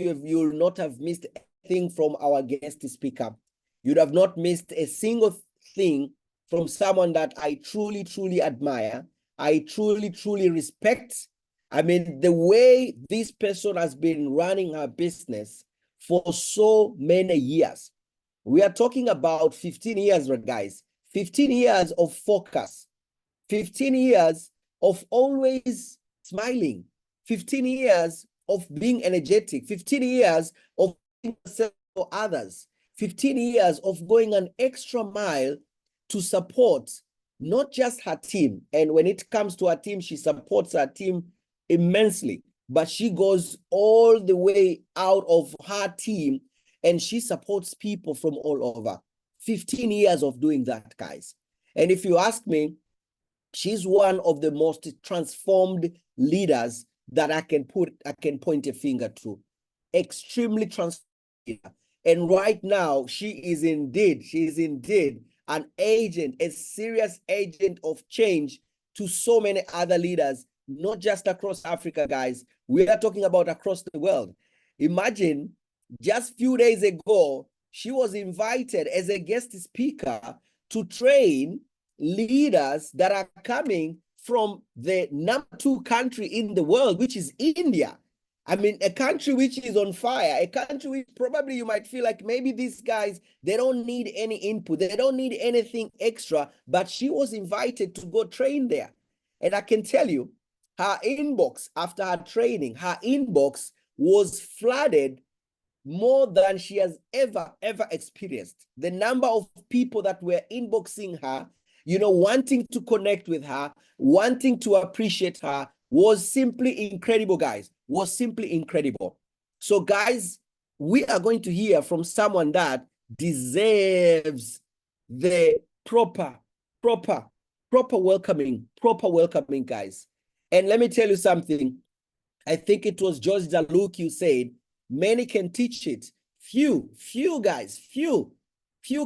you'll not have missed anything from our guest speaker. You'd have not missed a single thing from someone that I truly, truly admire. I truly, truly respect. I mean, the way this person has been running her business for so many years. We are talking about 15 years, guys. 15 years of focus. 15 years of always smiling. 15 years of being energetic. 15 years of being for others. 15 years of going an extra mile to support not just her team. And when it comes to her team, she supports her team immensely, but she goes all the way out of her team and she supports people from all over. 15 years of doing that, guys. And if you ask me, she's one of the most transformed leaders that I can point a finger to. Extremely transformed. And right now, she is indeed an agent, a serious agent of change to so many other leaders, not just across Africa, guys. We are talking about across the world. Imagine just a few days ago, she was invited as a guest speaker to train leaders that are coming from the #2 country in the world, which is India. I mean, a country which is on fire, a country which probably you might feel like maybe these guys, they don't need any input, they don't need anything extra, but she was invited to go train there. And I can tell you, her inbox after her training, her inbox was flooded more than she has ever experienced. The number of people that were inboxing her, wanting to connect with her, wanting to appreciate her was simply incredible, guys, was simply incredible. So guys, we are going to hear from someone that deserves the proper welcoming, guys. And let me tell you something. I think it was George Daluk who said, many can teach it. Few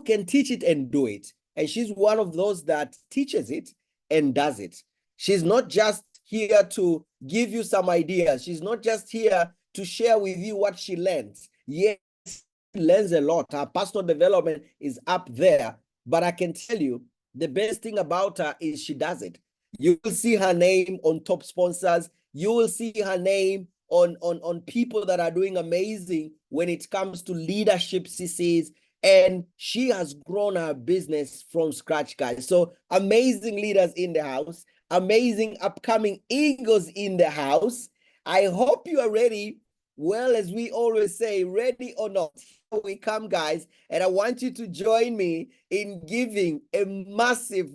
can teach it and do it. And she's one of those that teaches it and does it. She's not just here to give you some ideas. She's not just here to share with you what she learns. Yes, she learns a lot. Her personal development is up there. But I can tell you, the best thing about her is she does it. You will see her name on top sponsors. You will see her name on people that are doing amazing when it comes to leadership CCs. And she has grown her business from scratch, guys. So amazing leaders in the house, amazing upcoming eagles in the house. I hope you are ready. Well, as we always say, ready or not, here we come, guys. And I want you to join me in giving a massive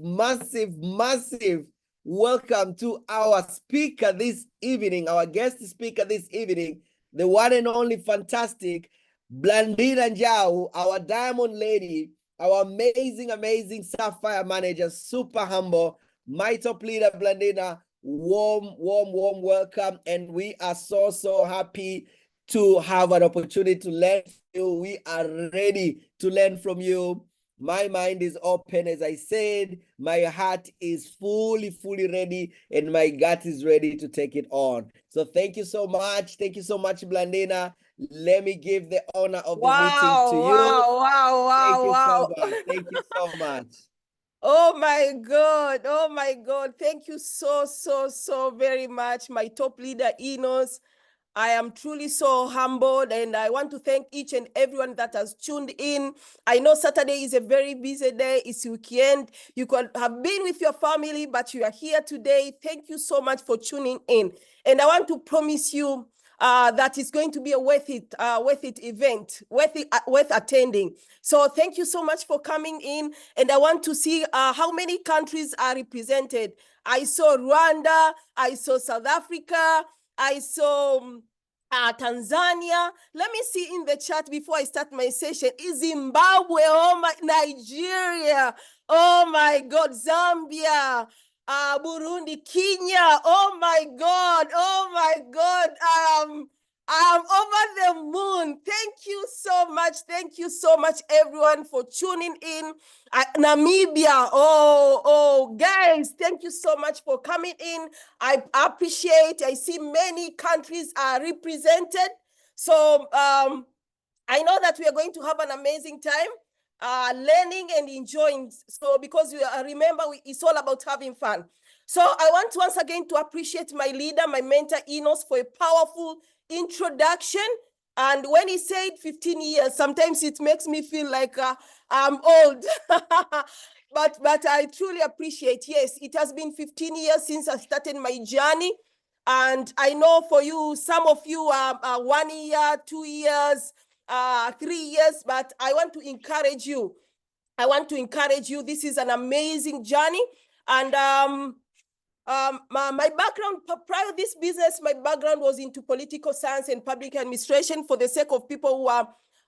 welcome to our speaker this evening, our guest speaker this evening, the one and only fantastic Blandina Njau, our diamond lady, our amazing sapphire manager, super humble, my top leader, Blandina. Warm welcome. And we are so happy to have an opportunity to learn from you. We are ready to learn from you. My mind is open, as I said. My heart is fully ready, and my gut is ready to take it on. So thank you so much. Thank you so much, Blandina. Let me give the honor of the meeting to you. Wow. Thank you so much. Oh my God. Thank you so very much, my top leader, Enos. I am truly so humbled, and I want to thank each and everyone that has tuned in. I know Saturday is a very busy day. It's weekend. You could have been with your family, but you are here today. Thank you so much for tuning in. And I want to promise you that it's going to be a worth it event, worth attending. So thank you so much for coming in. And I want to see how many countries are represented. I saw Rwanda, I saw South Africa, I saw Tanzania. Let me see in the chat before I start my session. Is Zimbabwe, Nigeria, oh my God, Zambia, Burundi, Kenya, oh my God, I'm over the moon. Thank you so much, everyone, for tuning in. Namibia, guys, thank you so much for coming in. I appreciate. I see many countries are represented. So I know that we are going to have an amazing time learning and enjoying. So because remember, it's all about having fun. So I want once again to appreciate my leader, my mentor, Enos, for a powerful introduction. And when he said 15 years, sometimes it makes me feel like I'm old. but I truly appreciate, yes, it has been 15 years since I started my journey. And I know for you, some of you are 1 year, 2 years, 3 years, but I want to encourage you. I want to encourage you. This is an amazing journey. And my background prior to this business, my background was into political science and public administration, for the sake of people who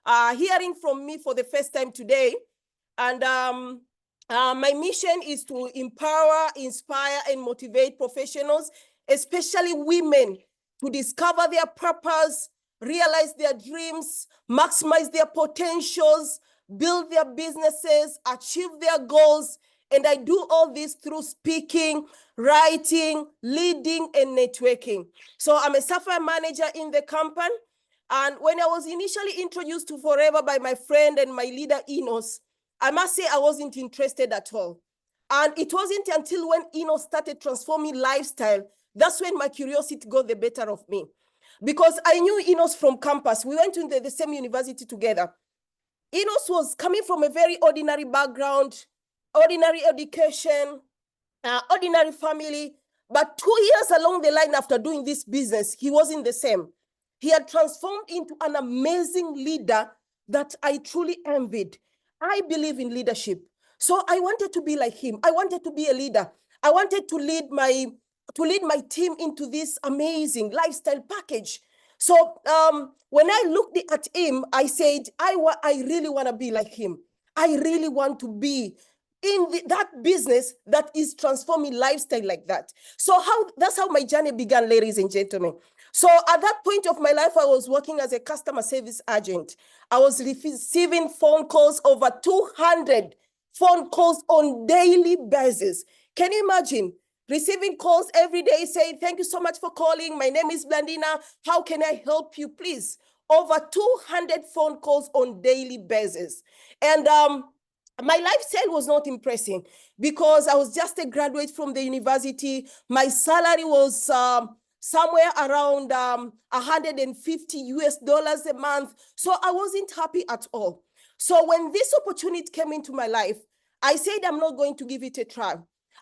are hearing from me for the first time today. And my mission is to empower, inspire, and motivate professionals, especially women, to discover their purpose, realize their dreams, maximize their potentials, build their businesses, achieve their goals. And I do all this through speaking, writing, leading, and networking. So I'm a software manager in the company. And when I was initially introduced to Forever by my friend and my leader, Enos, I must say I wasn't interested at all. And it wasn't until when Enos started transforming lifestyle, that's when my curiosity got the better of me. Because I knew Enos from campus. We went to the same university together. Enos was coming from a very ordinary background, ordinary education, ordinary family. But 2 years along the line after doing this business, he wasn't the same. He had transformed into an amazing leader that I truly envied. I believe in leadership. So I wanted to be like him. I wanted to be a leader. I wanted to lead my team into this amazing lifestyle package. So when I looked at him, I said, I really want to be like him. I really want to be in that business that is transforming lifestyle like that. So that's how my journey began, ladies and gentlemen. So at that point of my life, I was working as a customer service agent. I was receiving phone calls, over 200 phone calls on daily basis. Can you imagine? Receiving calls every day saying, thank you so much for calling. My name is Blandina. How can I help you, please? Over 200 phone calls on daily basis. And my lifestyle was not impressing because I was just a graduate from the university. My salary was somewhere around 150 US dollars a month. So I wasn't happy at all. So when this opportunity came into my life, I said, I'm not going to give it a try.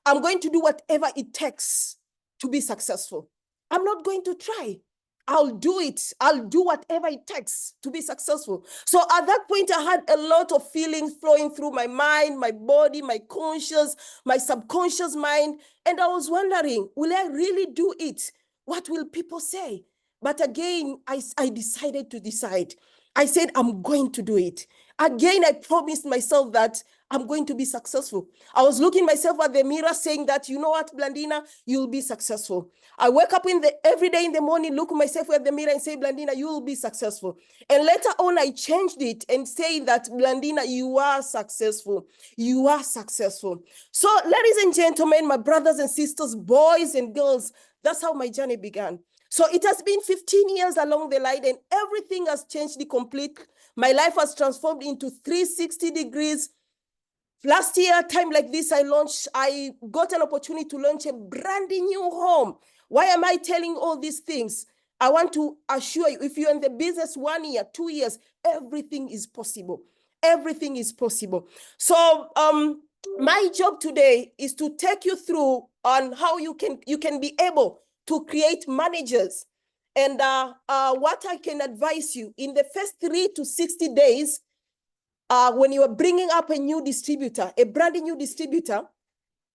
I'm going to do whatever it takes to be successful. I'm not going to try. I'll do it. I'll do whatever it takes to be successful. So at that point, I had a lot of feelings flowing through my mind, my body, my conscious, my subconscious mind. And I was wondering, will I really do it? What will people say? But again, I decided to decide. I said, I'm going to do it. Again, I promised myself that I'm going to be successful. I was looking myself at the mirror saying that, you know what, Blandina, you'll be successful. I wake up every day in the morning, look myself at the mirror and say, Blandina, you will be successful. And later on, I changed it and say that, Blandina, you are successful. You are successful. So ladies and gentlemen, my brothers and sisters, boys and girls, that's how my journey began. So it has been 15 years along the line and everything has changed completely. My life has transformed into 360 degrees. Last year, time like this, I got an opportunity to launch a brand new home. Why am I telling all these things? I want to assure you, if you're in the business 1 year, 2 years, everything is possible. Everything is possible. So my job today is to take you through on how you can be able to create managers. And what I can advise you in the first 3 to 60 days, when you are bringing up a new distributor, a brand new distributor,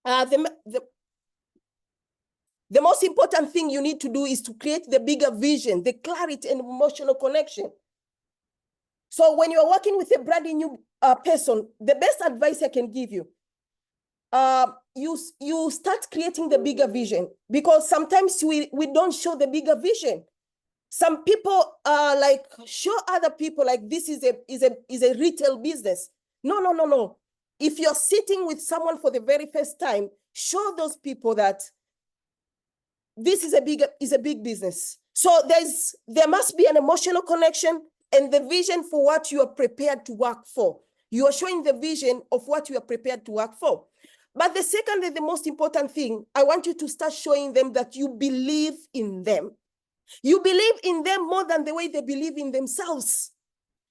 the most important thing you need to do is to create the bigger vision, the clarity and emotional connection. So when you're working with a brand new person, the best advice I can give you, you start creating the bigger vision, because sometimes we don't show the bigger vision. Some people like show other people like this is a retail business. No. If you're sitting with someone for the very first time, show those people that this is a big business. So there must be an emotional connection and the vision for what you are prepared to work for. You are showing the vision of what you are prepared to work for. But the second and the most important thing, I want you to start showing them that you believe in them. You believe in them more than the way they believe in themselves.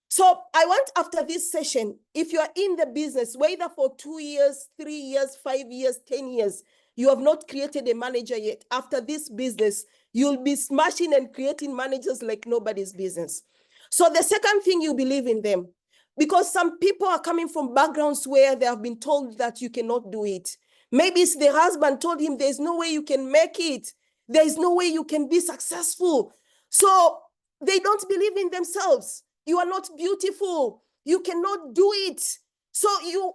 So I want, after this session, if you are in the business, whether for 2 years, 3 years, 5 years, 10 years, you have not created a manager yet. After this business, you'll be smashing and creating managers like nobody's business. So the second thing, you believe in them. Because some people are coming from backgrounds where they have been told that you cannot do it. Maybe it's the husband told him there's no way you can make it. There is no way you can be successful. So they don't believe in themselves. You are not beautiful. You cannot do it. So you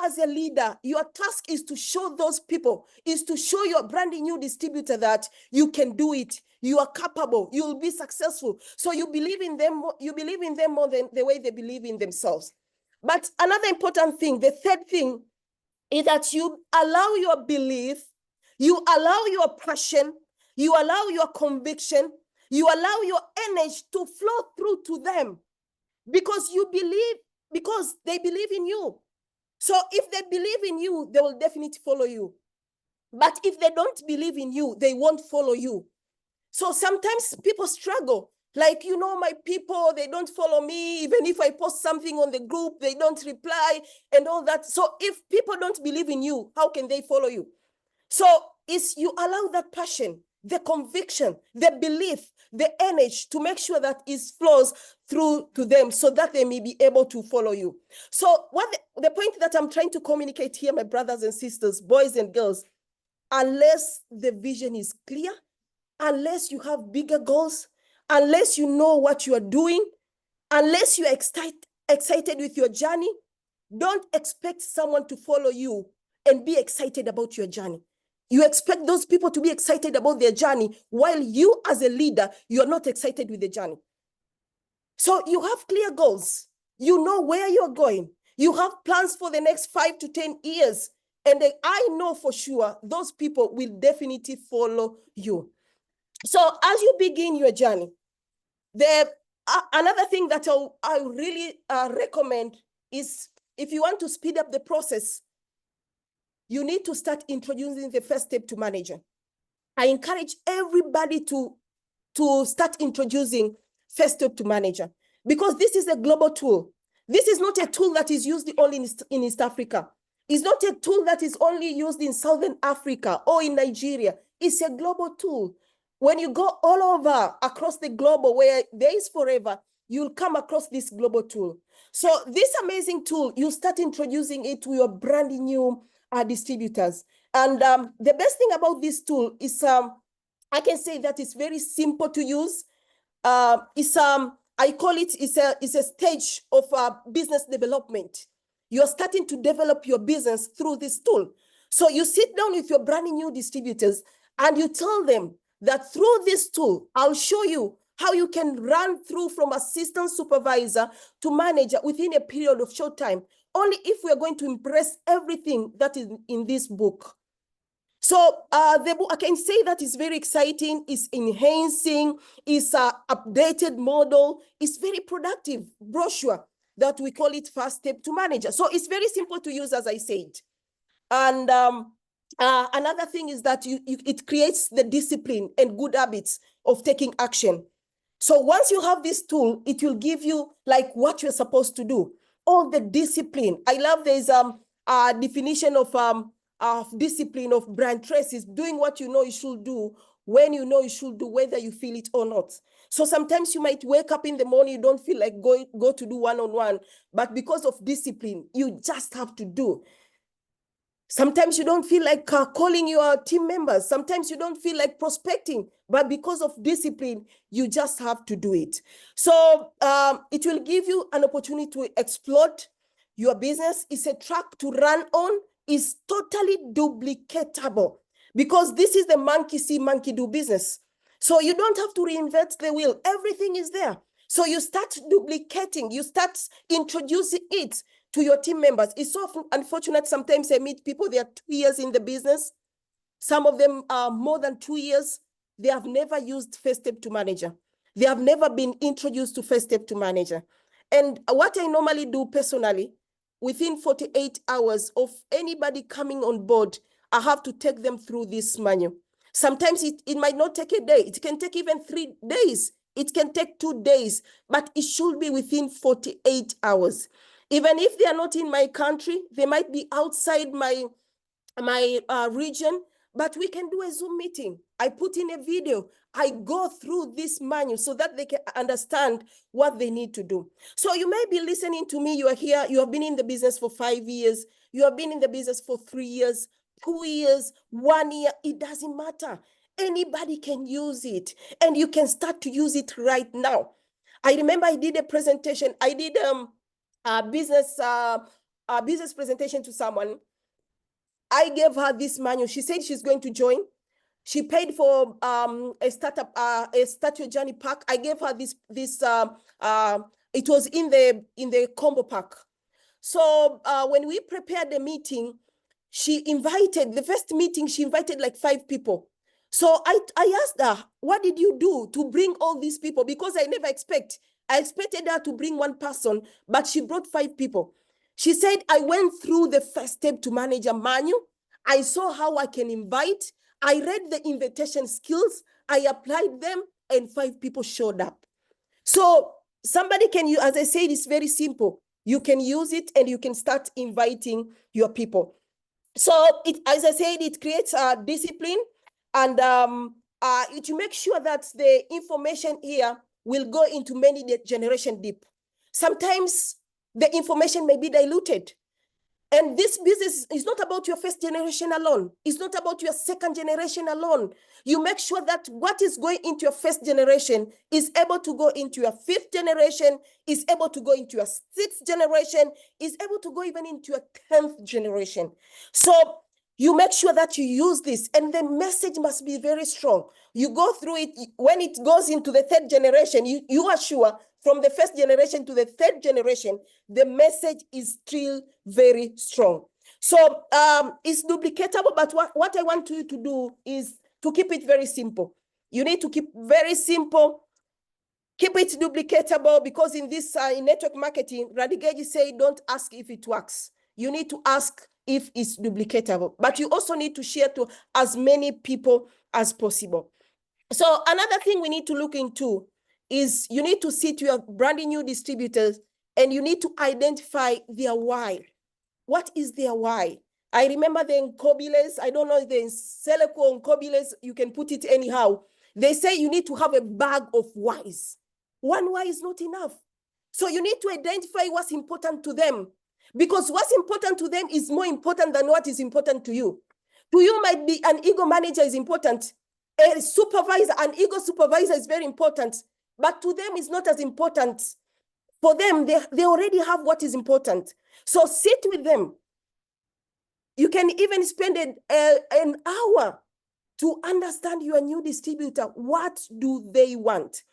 as a leader, your task is to show those people, is to show your brand new distributor that you can do it. You are capable. You will be successful. So you believe in them. You believe in them more than the way they believe in themselves. But another important thing, the third thing, is that you allow your belief, you allow your passion, you allow your conviction, you allow your energy to flow through to them because you believe, because they believe in you. So if they believe in you, they will definitely follow you. But if they don't believe in you, they won't follow you. So sometimes people struggle. Like, my people, they don't follow me. Even if I post something on the group, they don't reply and all that. So if people don't believe in you, how can they follow you? So it's you allow that passion, the conviction, the belief, the energy to make sure that it flows through to them so that they may be able to follow you. So what the point that I'm trying to communicate here, my brothers and sisters, boys and girls, unless the vision is clear, unless you have bigger goals, unless you know what you are doing, unless you are excited with your journey, don't expect someone to follow you and be excited about your journey. You expect those people to be excited about their journey while you as a leader, you're not excited with the journey. So you have clear goals. You know where you're going. You have plans for the next 5 to 10 years. And I know for sure those people will definitely follow you. So as you begin your journey, another thing that I really recommend is, if you want to speed up the process, you need to start introducing the first step to manager. I encourage everybody to start introducing first step to manager, because this is a global tool. This is not a tool that is used only in East Africa. It's not a tool that is only used in Southern Africa or in Nigeria. It's a global tool. When you go all over across the globe where there is forever, you'll come across this global tool. So this amazing tool, you start introducing it to your brand new distributors. And the best thing about this tool is, I can say that it's very simple to use. I call it, it's a stage of business development. You're starting to develop your business through this tool. So you sit down with your brand new distributors and you tell them that through this tool, I'll show you how you can run through from assistant supervisor to manager within a period of short time, only if we're going to embrace everything that is in this book. So the book, I can say that is very exciting, it's enhancing, it's an updated model, it's very productive brochure that we call it First Step to Manager. So it's very simple to use, as I said. And another thing is that it creates the discipline and good habits of taking action. So once you have this tool, it will give you like what you're supposed to do, all the discipline. I love there's a definition of discipline of brand traces, doing what you know you should do, when you know you should do, whether you feel it or not. So sometimes you might wake up in the morning, you don't feel like go to do one-on-one, but because of discipline, you just have to do. Sometimes you don't feel like calling your team members. Sometimes you don't feel like prospecting, but because of discipline, you just have to do it. So it will give you an opportunity to exploit your business. It's a track to run on. It's totally duplicatable because this is the monkey see, monkey do business. So you don't have to reinvent the wheel. Everything is there. So you start duplicating, you start introducing it to your team members. It's so unfortunate. Sometimes I meet people, they are 2 years in the business. Some of them are more than 2 years. they have never used First Step to Manager. They have never been introduced to First Step to Manager. And what I normally do personally, within 48 hours of anybody coming on board, I have to take them through this manual. Sometimes it might not take a day. It can take even 3 days. It can take 2 days, but it should be within 48 hours. Even if they are not in my country, they might be outside my region, but we can do a Zoom meeting. I put in a video. I go through this manual so that they can understand what they need to do. So you may be listening to me. You are here. You have been in the business for 5 years. You have been in the business for 3 years, 2 years, 1 year. It doesn't matter. Anybody can use it, and you can start to use it right now. I remember I did a presentation. I did a business presentation to someone. I gave her this manual. She said she's going to join. She paid for a startup, a Statue Journey pack. I gave her this. It was in the combo pack. So when we prepared the meeting, the first meeting, she invited like 5 people. So I asked her, what did you do to bring all these people? Because I never I expected her to bring 1 person, but she brought 5 people. She said, I went through the First Step to Manager manual. I saw how I can invite. I read the invitation skills. I applied them, and 5 people showed up. So somebody can use, as I said, it's very simple. You can use it and you can start inviting your people. So as I said, it creates a discipline, and to make sure that the information here will go into many generation deep. Sometimes the information may be diluted. And this business is not about your first generation alone. It's not about your second generation alone. You make sure that what is going into your first generation is able to go into your 5th generation, is able to go into your 6th generation, is able to go even into your 10th generation. So you make sure that you use this, and the message must be very strong. You go through it. When it goes into the 3rd generation, you are sure from the 1st generation to the 3rd generation, the message is still very strong. So it's duplicatable, but what I want you to do is to keep it very simple. You need to keep very simple. Keep it duplicatable, because in this in network marketing, Radigeji say, don't ask if it works. You need to ask if it's duplicatable, but you also need to share to as many people as possible. So another thing we need to look into is you need to sit your brand new distributors, and you need to identify their why. What is their why? I remember the Nkobiles, I don't know if the Seleko Nkobiles, you can put it anyhow. They say you need to have a bag of whys. One why is not enough. So you need to identify what's important to them, because what's important to them is more important than what is important to you. To you might be an ego manager is important. A supervisor, an ego supervisor is very important, but to them it's not as important. For them, they already have what is important. So sit with them. You can even spend an hour to understand your new distributor. What do they want?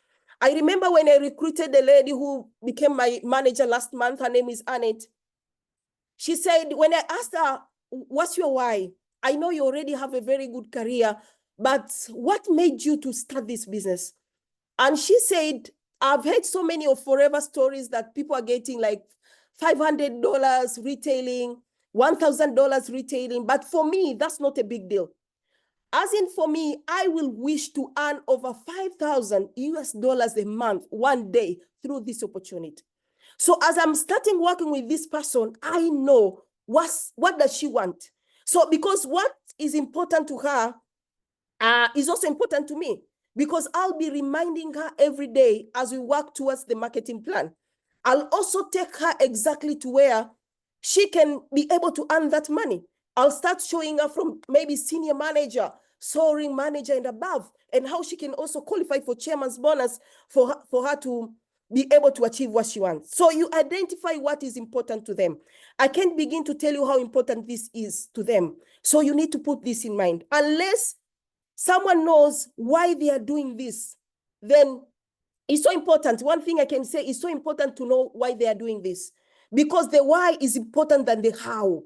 I remember when I recruited a lady who became my manager last month. Her name is Annette. She said, when I asked her, what's your why? I know you already have a very good career, but what made you to start this business? And she said, I've heard so many of forever stories that people are getting like $500 retailing, $1,000 retailing. But for me, that's not a big deal. As in, for me, I will wish to earn over $5,000 a month, one day, through this opportunity. So as I'm starting working with this person, I know what does she want. So because what is important to her is also important to me, because I'll be reminding her every day as we work towards the marketing plan. I'll also take her exactly to where she can be able to earn that money. I'll start showing her from maybe senior manager, soaring manager and above, and how she can also qualify for chairman's bonus for her to be able to achieve what she wants. So you identify what is important to them. I can't begin to tell you how important this is to them. So you need to put this in mind. Unless someone knows why they are doing this, then it's so important. One thing I can say, it's so important to know why they are doing this, because the why is important than the how.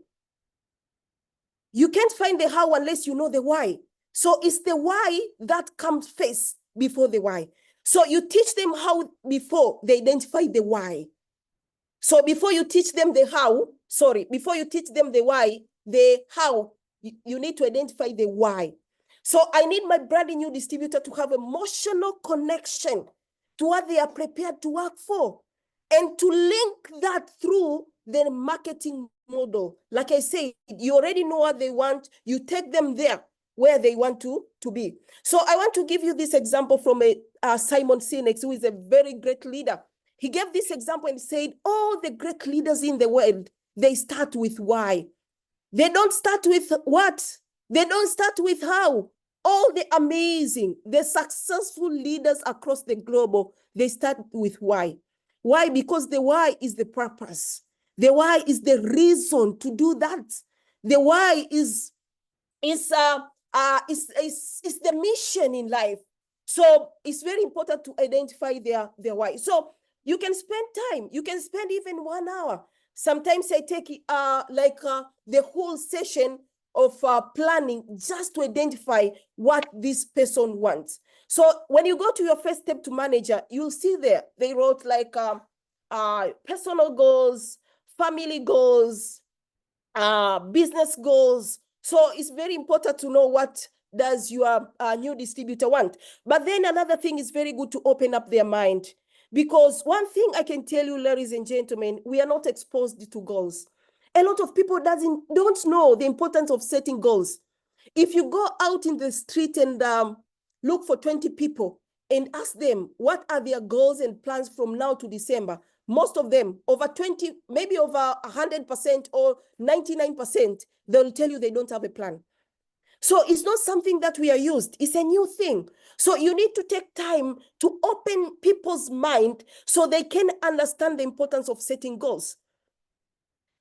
You can't find the how unless you know the why. So it's the why that comes first before the why. So you teach them how before they identify the why. So before you teach them the how, before you teach them the why, the how, you need to identify the why. So I need my brand new distributor to have emotional connection to what they are prepared to work for, and to link that through the marketing model. Like I say, you already know what they want. You take them there where they want to be. So I want to give you this example from Simon Sinek, who is a very great leader. He gave this example and said, all the great leaders in the world, they start with why. They don't start with what. They don't start with how. All the amazing, the successful leaders across the globe, they start with why. Why? Because the why is the purpose. The why is the reason to do that. The why is the mission in life. So it's very important to identify their why. So you can spend time. You can spend even 1 hour. Sometimes I take the whole session of planning just to identify what this person wants. So when you go to your first step to manager, you'll see there they wrote like personal goals, family goals, business goals. So it's very important to know what does your new distributor want. But then another thing is very good to open up their mind, because one thing I can tell you, ladies and gentlemen, we are not exposed to goals. A lot of people don't know the importance of setting goals. If you go out in the street and look for 20 people and ask them what are their goals and plans from now to December, most of them, over 20, maybe over 100% or 99%, they'll tell you they don't have a plan. So it's not something that we are used. It's a new thing. So you need to take time to open people's mind so they can understand the importance of setting goals.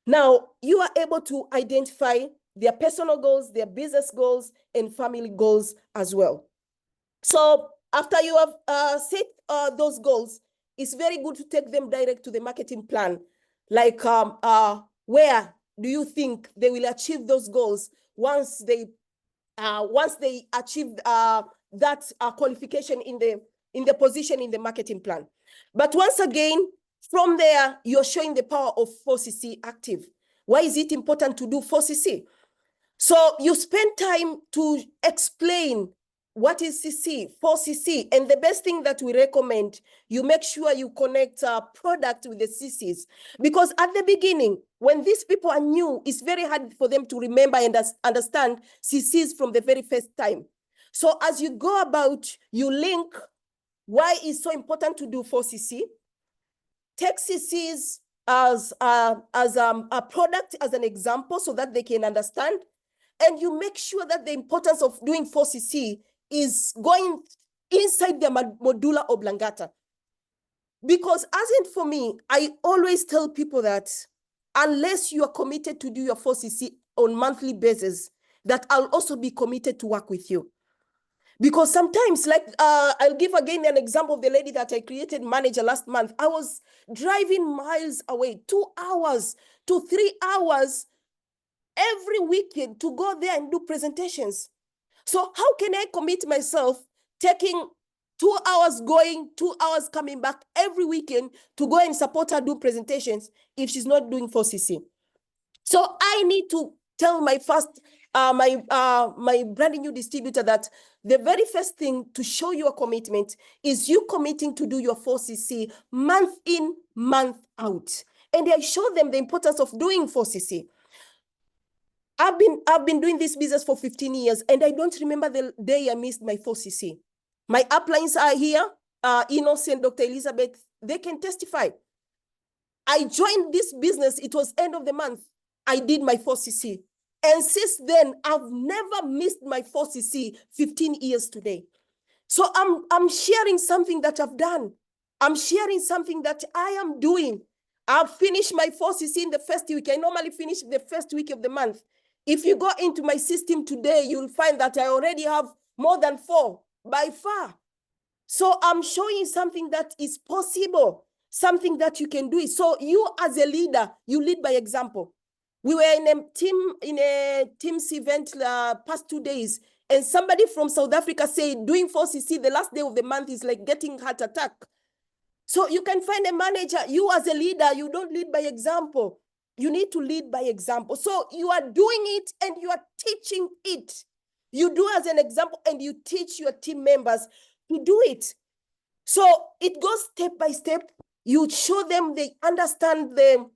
Now, you are able to identify their personal goals, their business goals, and family goals as well. So after you have set those goals, it's very good to take them direct to the marketing plan. Like where do you think they will achieve those goals once they achieve that qualification in the position in the marketing plan? But once again, from there, you're showing the power of 4CC active. Why is it important to do 4CC? So you spend time to explain what is CC, 4CC, and the best thing that we recommend, you make sure you connect product with the CCs, because at the beginning, when these people are new, it's very hard for them to remember and understand CCs from the very first time. So as you go about, you link why it's so important to do 4CC, take CCs as a product as an example so that they can understand, and you make sure that the importance of doing 4CC is going inside the medulla oblongata. Because as in for me, I always tell people that unless you are committed to do your 4CC on monthly basis, that I'll also be committed to work with you. Because sometimes, like I'll give again an example of the lady that I created manager last month. I was driving miles away, 2 hours to 3 hours every weekend to go there and do presentations. So how can I commit myself taking 2 hours going, 2 hours coming back every weekend to go and support her do presentations if she's not doing 4CC? So I need to tell my my brand new distributor that the very first thing to show your commitment is you committing to do your 4CC month in, month out. And I show them the importance of doing 4CC. I've been doing this business for 15 years, and I don't remember the day I missed my 4CC. My uplines are here, Enos and Dr. Elizabeth, they can testify. I joined this business, it was end of the month, I did my 4CC. And since then, I've never missed my 4CC 15 years today. So I'm sharing something that I've done. I'm sharing something that I am doing. I've finished my 4CC in the first week. I normally finish the first week of the month. If you go into my system today, you'll find that I already have more than 4 by far. So I'm showing something that is possible, something that you can do. So you as a leader, you lead by example. We were in a team's event past 2 days, And somebody from South Africa said, doing 4cc, the last day of the month is like getting heart attack. So you can find a manager. You as a leader, you don't lead by example. You need to lead by example. So you are doing it and you are teaching it. You do as an example and you teach your team members to do it. So it goes step by step. You show them, they understand the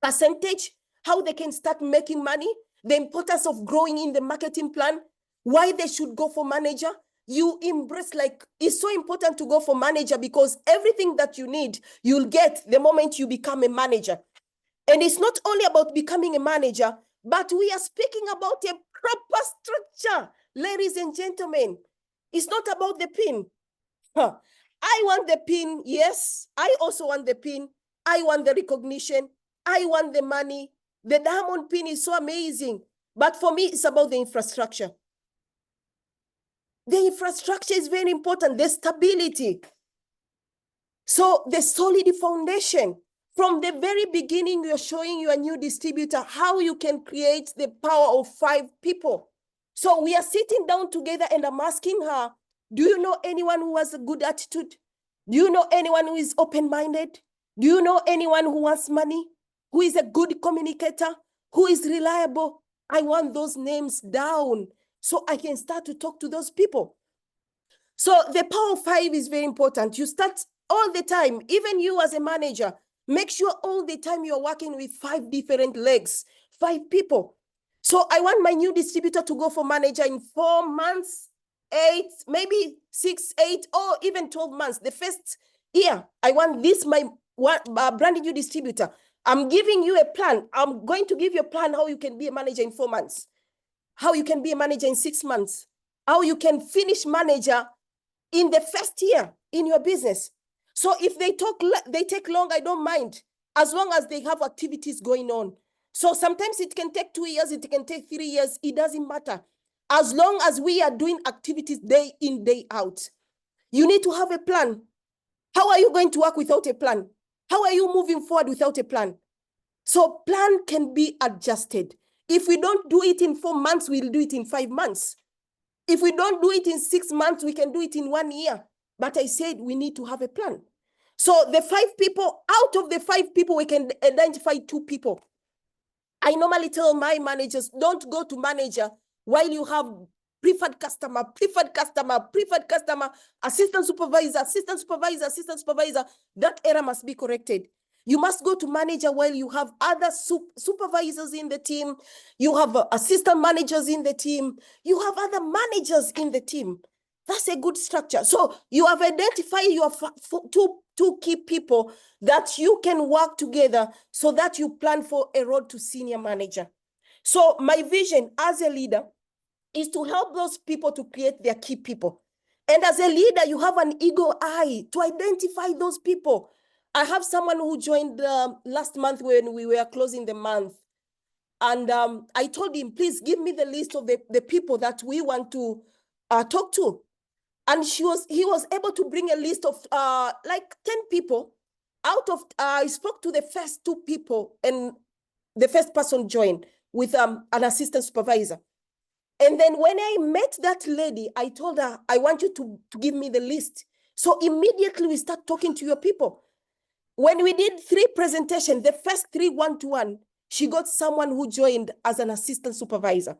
percentage, how they can start making money, the importance of growing in the marketing plan, why they should go for manager. You embrace, like, it's so important to go for manager because everything that you need, you'll get the moment you become a manager. And it's not only about becoming a manager, but we are speaking about a proper structure, ladies and gentlemen. It's not about the pin. I want the pin, yes. I also want the pin. I want the recognition. I want the money. The diamond pin is so amazing. But for me, it's about the infrastructure. The infrastructure is very important, the stability. So the solid foundation. From the very beginning, you're showing your new distributor how you can create the power of 5 people. So we are sitting down together and I'm asking her, do you know anyone who has a good attitude? Do you know anyone who is open-minded? Do you know anyone who wants money? Who is a good communicator? Who is reliable? I want those names down so I can start to talk to those people. So the power of 5 is very important. You start all the time, even you as a manager, make sure all the time you're working with 5 different legs, 5 people. So I want my new distributor to go for manager in 4 months, 8, maybe 6, 8, or even 12 months. The first year, I want this, my brand new distributor. I'm giving you a plan. I'm going to give you a plan how you can be a manager in 4 months, how you can be a manager in 6 months, how you can finish manager in the first year in your business. So if they take long, I don't mind, as long as they have activities going on. So sometimes it can take 2 years, it can take 3 years, it doesn't matter. As long as we are doing activities day in, day out. You need to have a plan. How are you going to work without a plan? How are you moving forward without a plan? So plan can be adjusted. If we don't do it in 4 months, we'll do it in 5 months. If we don't do it in 6 months, we can do it in 1 year. But I said we need to have a plan. So the 5 people, out of the 5 people, we can identify 2 people. I normally tell my managers, don't go to manager while you have preferred customer, assistant supervisor. That error must be corrected. You must go to manager while you have other supervisors in the team. You have assistant managers in the team. You have other managers in the team. That's a good structure. So you have identified your 2 key people that you can work together so that you plan for a road to senior manager. So my vision as a leader is to help those people to create their key people. And as a leader, you have an eagle eye to identify those people. I have someone who joined last month when we were closing the month. And I told him, please give me the list of the people that we want to talk to. And he was able to bring a list of like 10 people. Out of, I spoke to the first 2 people and the first person joined with an assistant supervisor. And then when I met that lady, I told her, I want you to give me the list. So immediately we start talking to your people. When we did 3 presentations, the first 3 one-to-one, she got someone who joined as an assistant supervisor.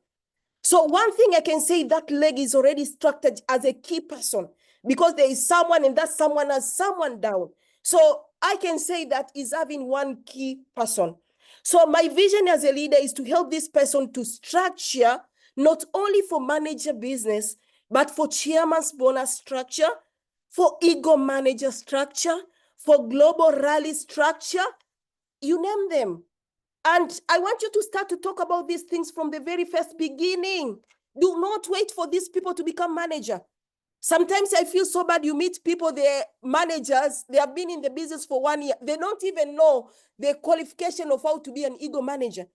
So one thing I can say, that leg is already structured as a key person because there is someone and that someone has someone down. So I can say that is having one key person. So my vision as a leader is to help this person to structure not only for manager business, but for chairman's bonus structure, for ego manager structure, for global rally structure, you name them. And I want you to start to talk about these things from the very first beginning. Do not wait for these people to become manager. Sometimes I feel so bad. You meet people, they're managers, they have been in the business for 1 year. They don't even know the qualification of how to be an ego manager.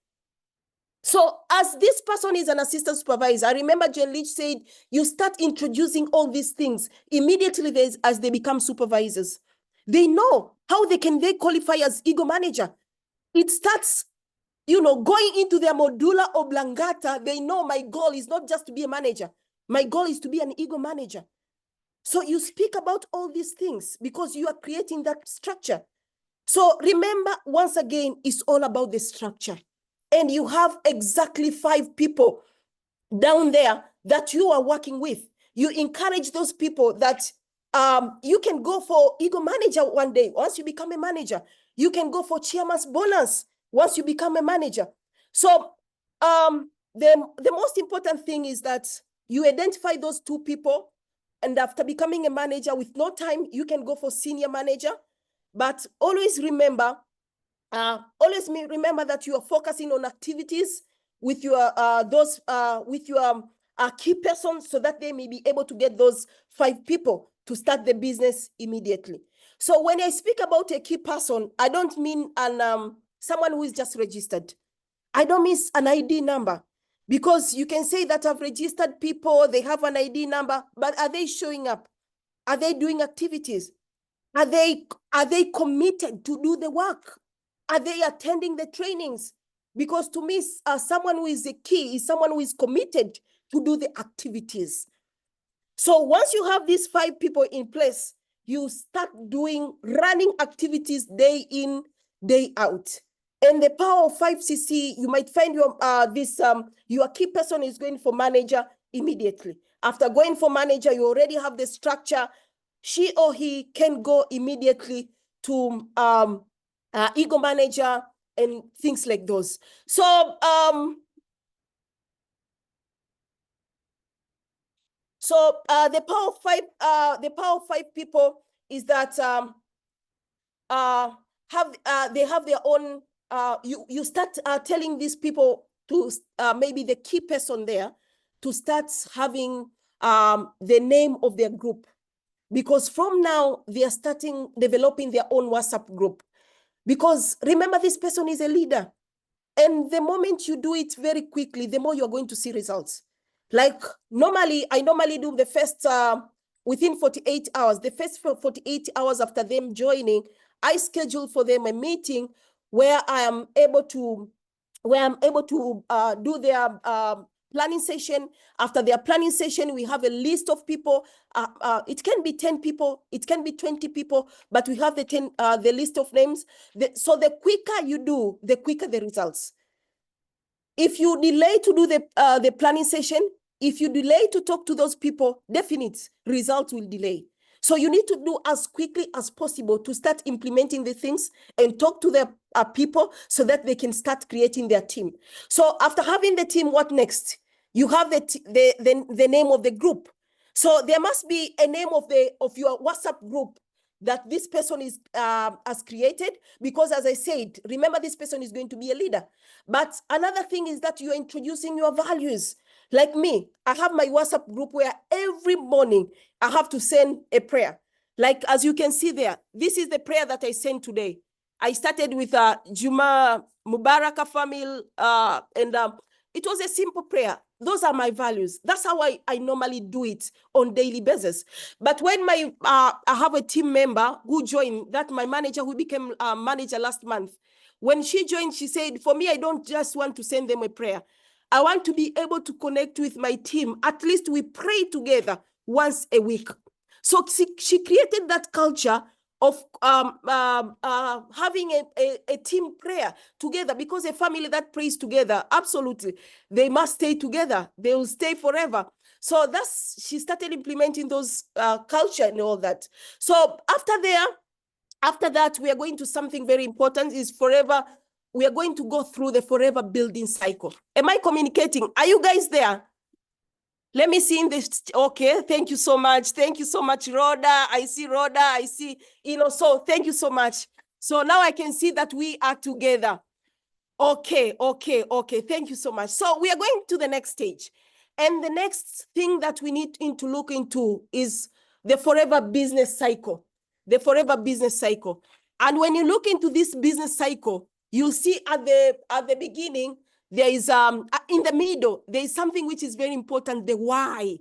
So as this person is an assistant supervisor, I remember Jen Leach said, you start introducing all these things immediately as they become supervisors. They know how they qualify as ego manager. It starts, going into their medulla oblongata. They know my goal is not just to be a manager. My goal is to be an ego manager. So you speak about all these things because you are creating that structure. So remember, once again, it's all about the structure. And you have exactly 5 people down there that you are working with. You encourage those people that you can go for ego manager one day. Once you become a manager, you can go for chairman's bonus once you become a manager. So the most important thing is that you identify those 2 people, and after becoming a manager, with no time, you can go for senior manager. But always remember that you are focusing on activities with your key persons, so that they may be able to get those 5 people to start the business immediately. So when I speak about a key person, I don't mean someone who is just registered. I don't mean an ID number, because you can say that I've registered people, they have an ID number, but are they showing up? Are they doing activities? Are they committed to do the work? Are they attending the trainings? Because to me, someone who is a key is someone who is committed to do the activities. So once you have these 5 people in place, you start running activities day in, day out. And the power of 5cc, you might find your key person is going for manager immediately. After going for manager, you already have the structure. She or he can go immediately to ego manager and things like those. So the power of 5 people is that they have their own. You start telling these people to maybe the key person there to start having the name of their group, because from now they are developing their own WhatsApp group. Because remember, this person is a leader, and the moment you do it very quickly, the more you're going to see results. Like I normally do the first within 48 hours. The first 48 hours after them joining, I schedule for them a meeting where I am able to do their planning session. After their planning session, we have a list of people. It can be 10 people, it can be 20 people, but we have the list of names. So the quicker you do, the quicker the results. If you delay to do the planning session, if you delay to talk to those people, definite results will delay. So you need to do as quickly as possible to start implementing the things and talk to the people so that they can start creating their team. So after having the team, what next? You have the name of the group. So there must be a name of your WhatsApp group that this person has created, because as I said, remember, this person is going to be a leader. But another thing is that you're introducing your values. Like me, I have my WhatsApp group where every morning I have to send a prayer. Like, as you can see there, this is the prayer that I sent today. I started with Juma Mubaraka family, and it was a simple prayer. Those are my values. That's how I normally do it on daily basis. But when I have a team member who joined, that my manager who became manager last month, when she joined, she said, for me, I don't just want to send them a prayer. I want to be able to connect with my team. At least we pray together once a week. So she created that culture of having a team prayer together, because a family that prays together, absolutely, they must stay together. They will stay forever. So she started implementing those culture and all that. So after that, we are going to something very important, is forever. We are going to go through the forever building cycle. Am I communicating? Are you guys there? Let me see in this. Okay, thank you so much. Thank you so much, Rhoda. I see Rhoda. I see, so thank you so much. So now I can see that we are together. Okay. Thank you so much. So we are going to the next stage. And the next thing that we need to look into is the forever business cycle. The forever business cycle. And when you look into this business cycle, you'll see at the beginning, there is in the middle, there is something which is very important, the why.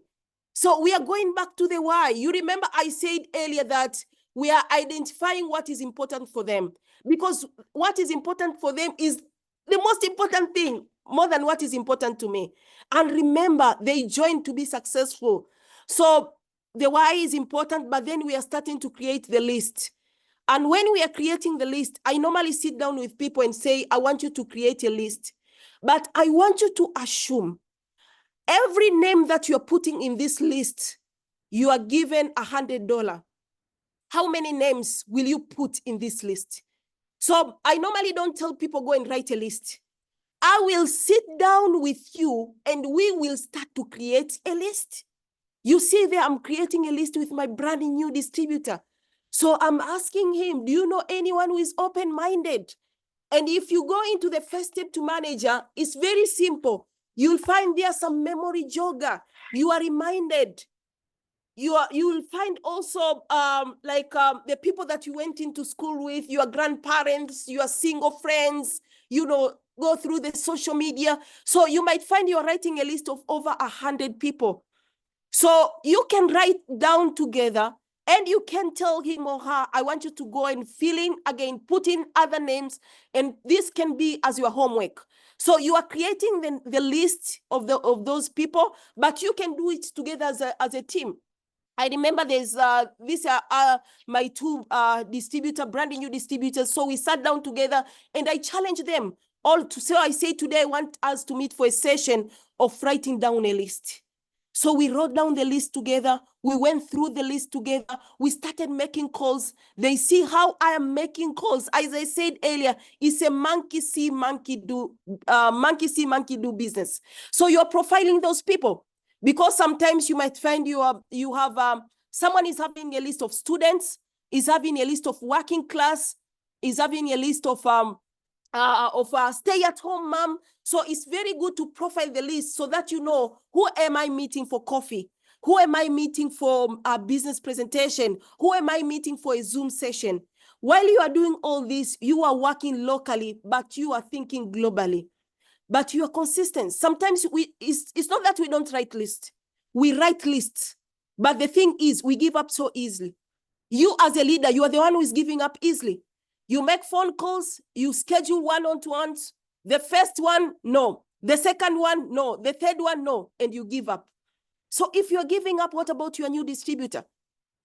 So we are going back to the why. You remember I said earlier that we are identifying what is important for them, because what is important for them is the most important thing. more than what is important to me. And remember, they joined to be successful. So the why is important, but then we are starting to create the list. And when we are creating the list, I normally sit down with people and say, I want you to create a list. But I want you to assume every name that you're putting in this list, you are given $100. How many names will you put in this list? So I normally don't tell people go and write a list. I will sit down with you and we will start to create a list. You see there, I'm creating a list with my brand new distributor. So I'm asking him, do you know anyone who is open-minded? And if you go into the first step to manager, it's very simple. You'll find there some memory jogger. You are reminded. You will find also the people that you went into school with, your grandparents, your single friends, go through the social media. So you might find you're writing a list of over 100 people. So you can write down together and you can tell him or her, I want you to go and fill in again, put in other names, and this can be as your homework. So you are creating the list of those people, but you can do it together as a team. I remember there's my two brand new distributors. So we sat down together and I challenged them all to say, I say today I want us to meet for a session of writing down a list. So we wrote down the list together. We went through the list together. We started making calls. They see how I am making calls. As I said earlier, it's a monkey see, monkey do business. So you're profiling those people. Because sometimes you might find someone is having a list of students, is having a list of working class, is having a list of stay-at-home mom. So it's very good to profile the list so that you know, who am I meeting for coffee? Who am I meeting for a business presentation? Who am I meeting for a Zoom session? While you are doing all this, you are working locally, but you are thinking globally. But you are consistent. Sometimes it's not that we don't write lists. We write lists. But the thing is, we give up so easily. You as a leader, you are the one who is giving up easily. You make phone calls, you schedule one-on-ones. The first one, no. The second one, no. The third one, no. And you give up. So if you're giving up, what about your new distributor?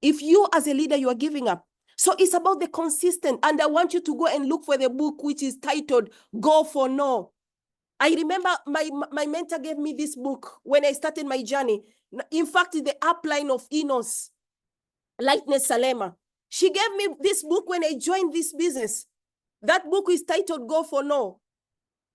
If you as a leader, you are giving up. So it's about the consistent. And I want you to go and look for the book, which is titled, Go for No. I remember my mentor gave me this book when I started my journey. In fact, the upline of Enos, Lightness Salema. She gave me this book when I joined this business. That book is titled Go for No.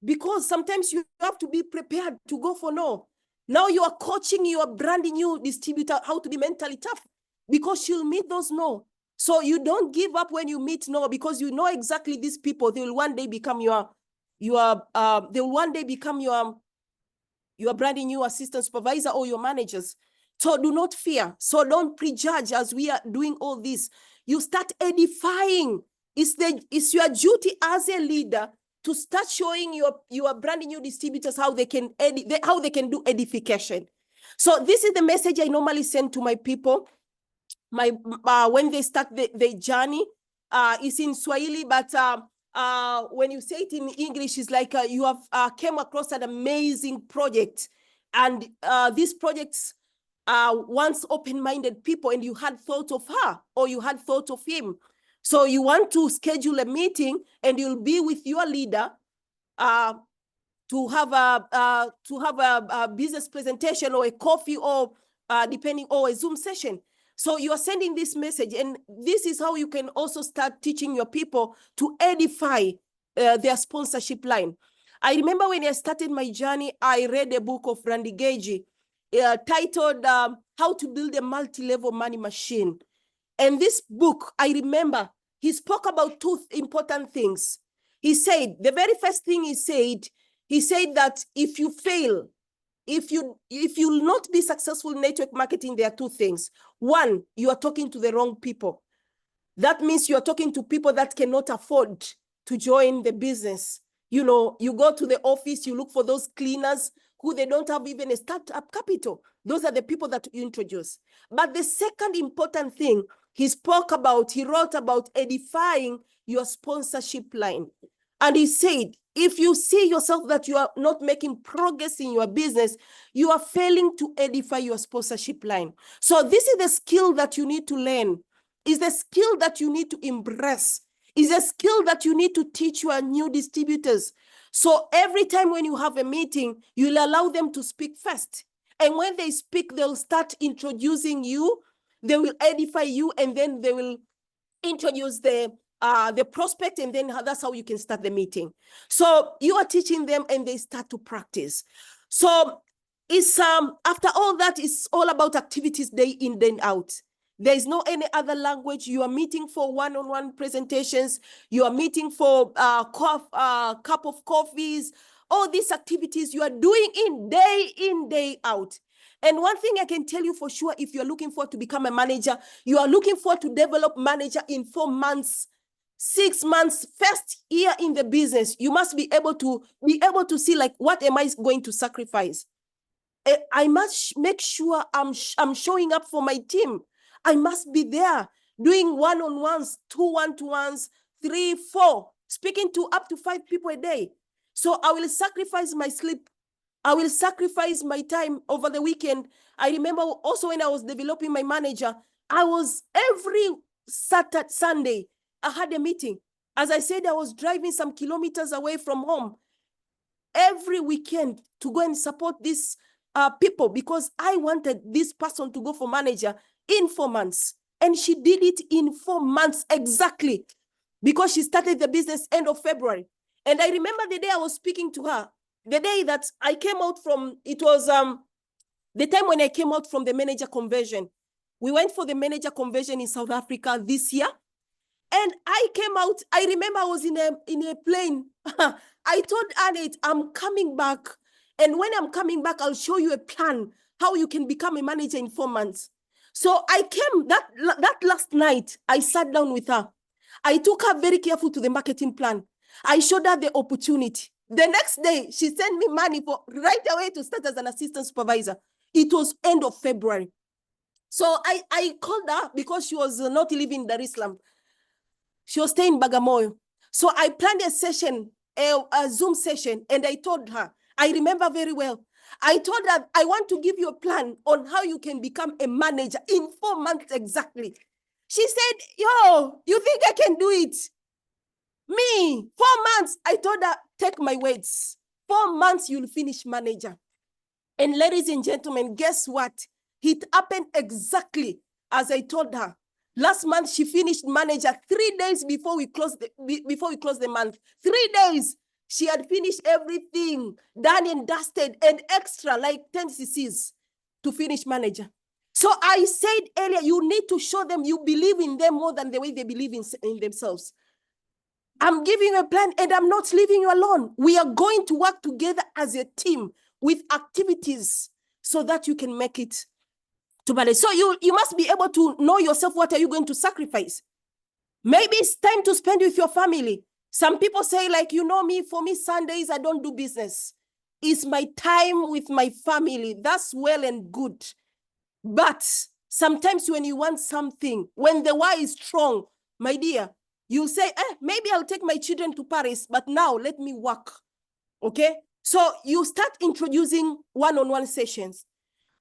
Because sometimes you have to be prepared to go for no. Now you are coaching your brand new distributor how to be mentally tough because she'll meet those no. So you don't give up when you meet no, because you know exactly these people, they will one day become your brand new assistant supervisor or your managers. So do not fear. So don't prejudge as we are doing all this. You start edifying. It's your duty as a leader to start showing your brand new distributors how they can do edification. So this is the message I normally send to my people. When they start the journey, it's in Swahili, but when you say it in English, it's like you have came across an amazing project, and these projects once open-minded people, and you had thought of her or you had thought of him. So you want to schedule a meeting, and you'll be with your leader to have a business presentation or a coffee or depending, or a Zoom session. So you are sending this message, and this is how you can also start teaching your people to edify their sponsorship line. I remember when I started my journey, I read a book of Randy Gage titled How to Build a Multi-Level Money Machine. And this book, I remember, he spoke about two important things. He said, the very first thing he said that if you fail, if you'll not be successful in network marketing, there are two things. One, you are talking to the wrong people. That means you are talking to people that cannot afford to join the business. You know, you go to the office, you look for those cleaners who they don't have even a startup capital. Those are the people that you introduce. But the second important thing, he wrote about edifying your sponsorship line. And he said, if you see yourself that you are not making progress in your business, you are failing to edify your sponsorship line. So this is the skill that you need to learn. Is the skill that you need to embrace. Is a skill that you need to teach your new distributors. So every time when you have a meeting, you'll allow them to speak first. And when they speak, they'll start introducing you. They will edify you, and then they will introduce the prospect, and then that's how you can start the meeting. So you are teaching them, and they start to practice. So it's after all that, it's all about activities day in, day out. There is no any other language. You are meeting for one-on-one presentations. You are meeting for cup of coffees. All these activities you are doing in, day out. And one thing I can tell you for sure, if you're looking forward to become a manager, you are looking forward to develop manager in 4 months, 6 months, first year in the business, you must be able to see, like, what am I going to sacrifice? I must make sure I'm showing up for my team. I must be there doing one-on-ones, 2 one-to-ones, 3, 4, speaking to up to 5 people a day. So I will sacrifice my sleep. I will sacrifice my time over the weekend. I remember also when I was developing my manager, I was every Saturday, Sunday, I had a meeting. As I said, I was driving some kilometers away from home every weekend to go and support these people, because I wanted this person to go for manager in 4 months. And she did it in 4 months exactly, because she started the business end of February. And I remember the day I was speaking to her, the day that I came out from, it was the time when I came out from the manager conversion. We went for the manager conversion in South Africa this year. And I came out, I remember I was in a plane. I told Annette, I'm coming back. And when I'm coming back, I'll show you a plan, how you can become a manager in 4 months. So I came that last night, I sat down with her. I took her very careful to the marketing plan. I showed her the opportunity. The next day, she sent me money for right away to start as an assistant supervisor. It was end of February. So I called her because she was not living in Dar es Salaam. She was staying in Bagamoyo. So I planned a session, a Zoom session, and I told her, I remember very well, I told her, I want to give you a plan on how you can become a manager in 4 months exactly. She said, yo, you think I can do it? Me, 4 months. I told her, take my words. 4 months, you'll finish manager. And ladies and gentlemen, guess what? It happened exactly as I told her. Last month, she finished manager 3 days before we closed the month. 3 days. She had finished everything, done and dusted, and extra, like 10 cc's to finish manager. So I said earlier, you need to show them you believe in them more than the way they believe in themselves. I'm giving you a plan, and I'm not leaving you alone. We are going to work together as a team with activities so that you can make it to balance. So you must be able to know yourself. What are you going to sacrifice? Maybe it's time to spend with your family. Some people say, like, you know me, for me, Sundays, I don't do business. It's my time with my family. That's well and good. But sometimes when you want something, when the why is strong, my dear, you say, maybe I'll take my children to Paris, but now let me work. Okay? So you start introducing one-on-one sessions.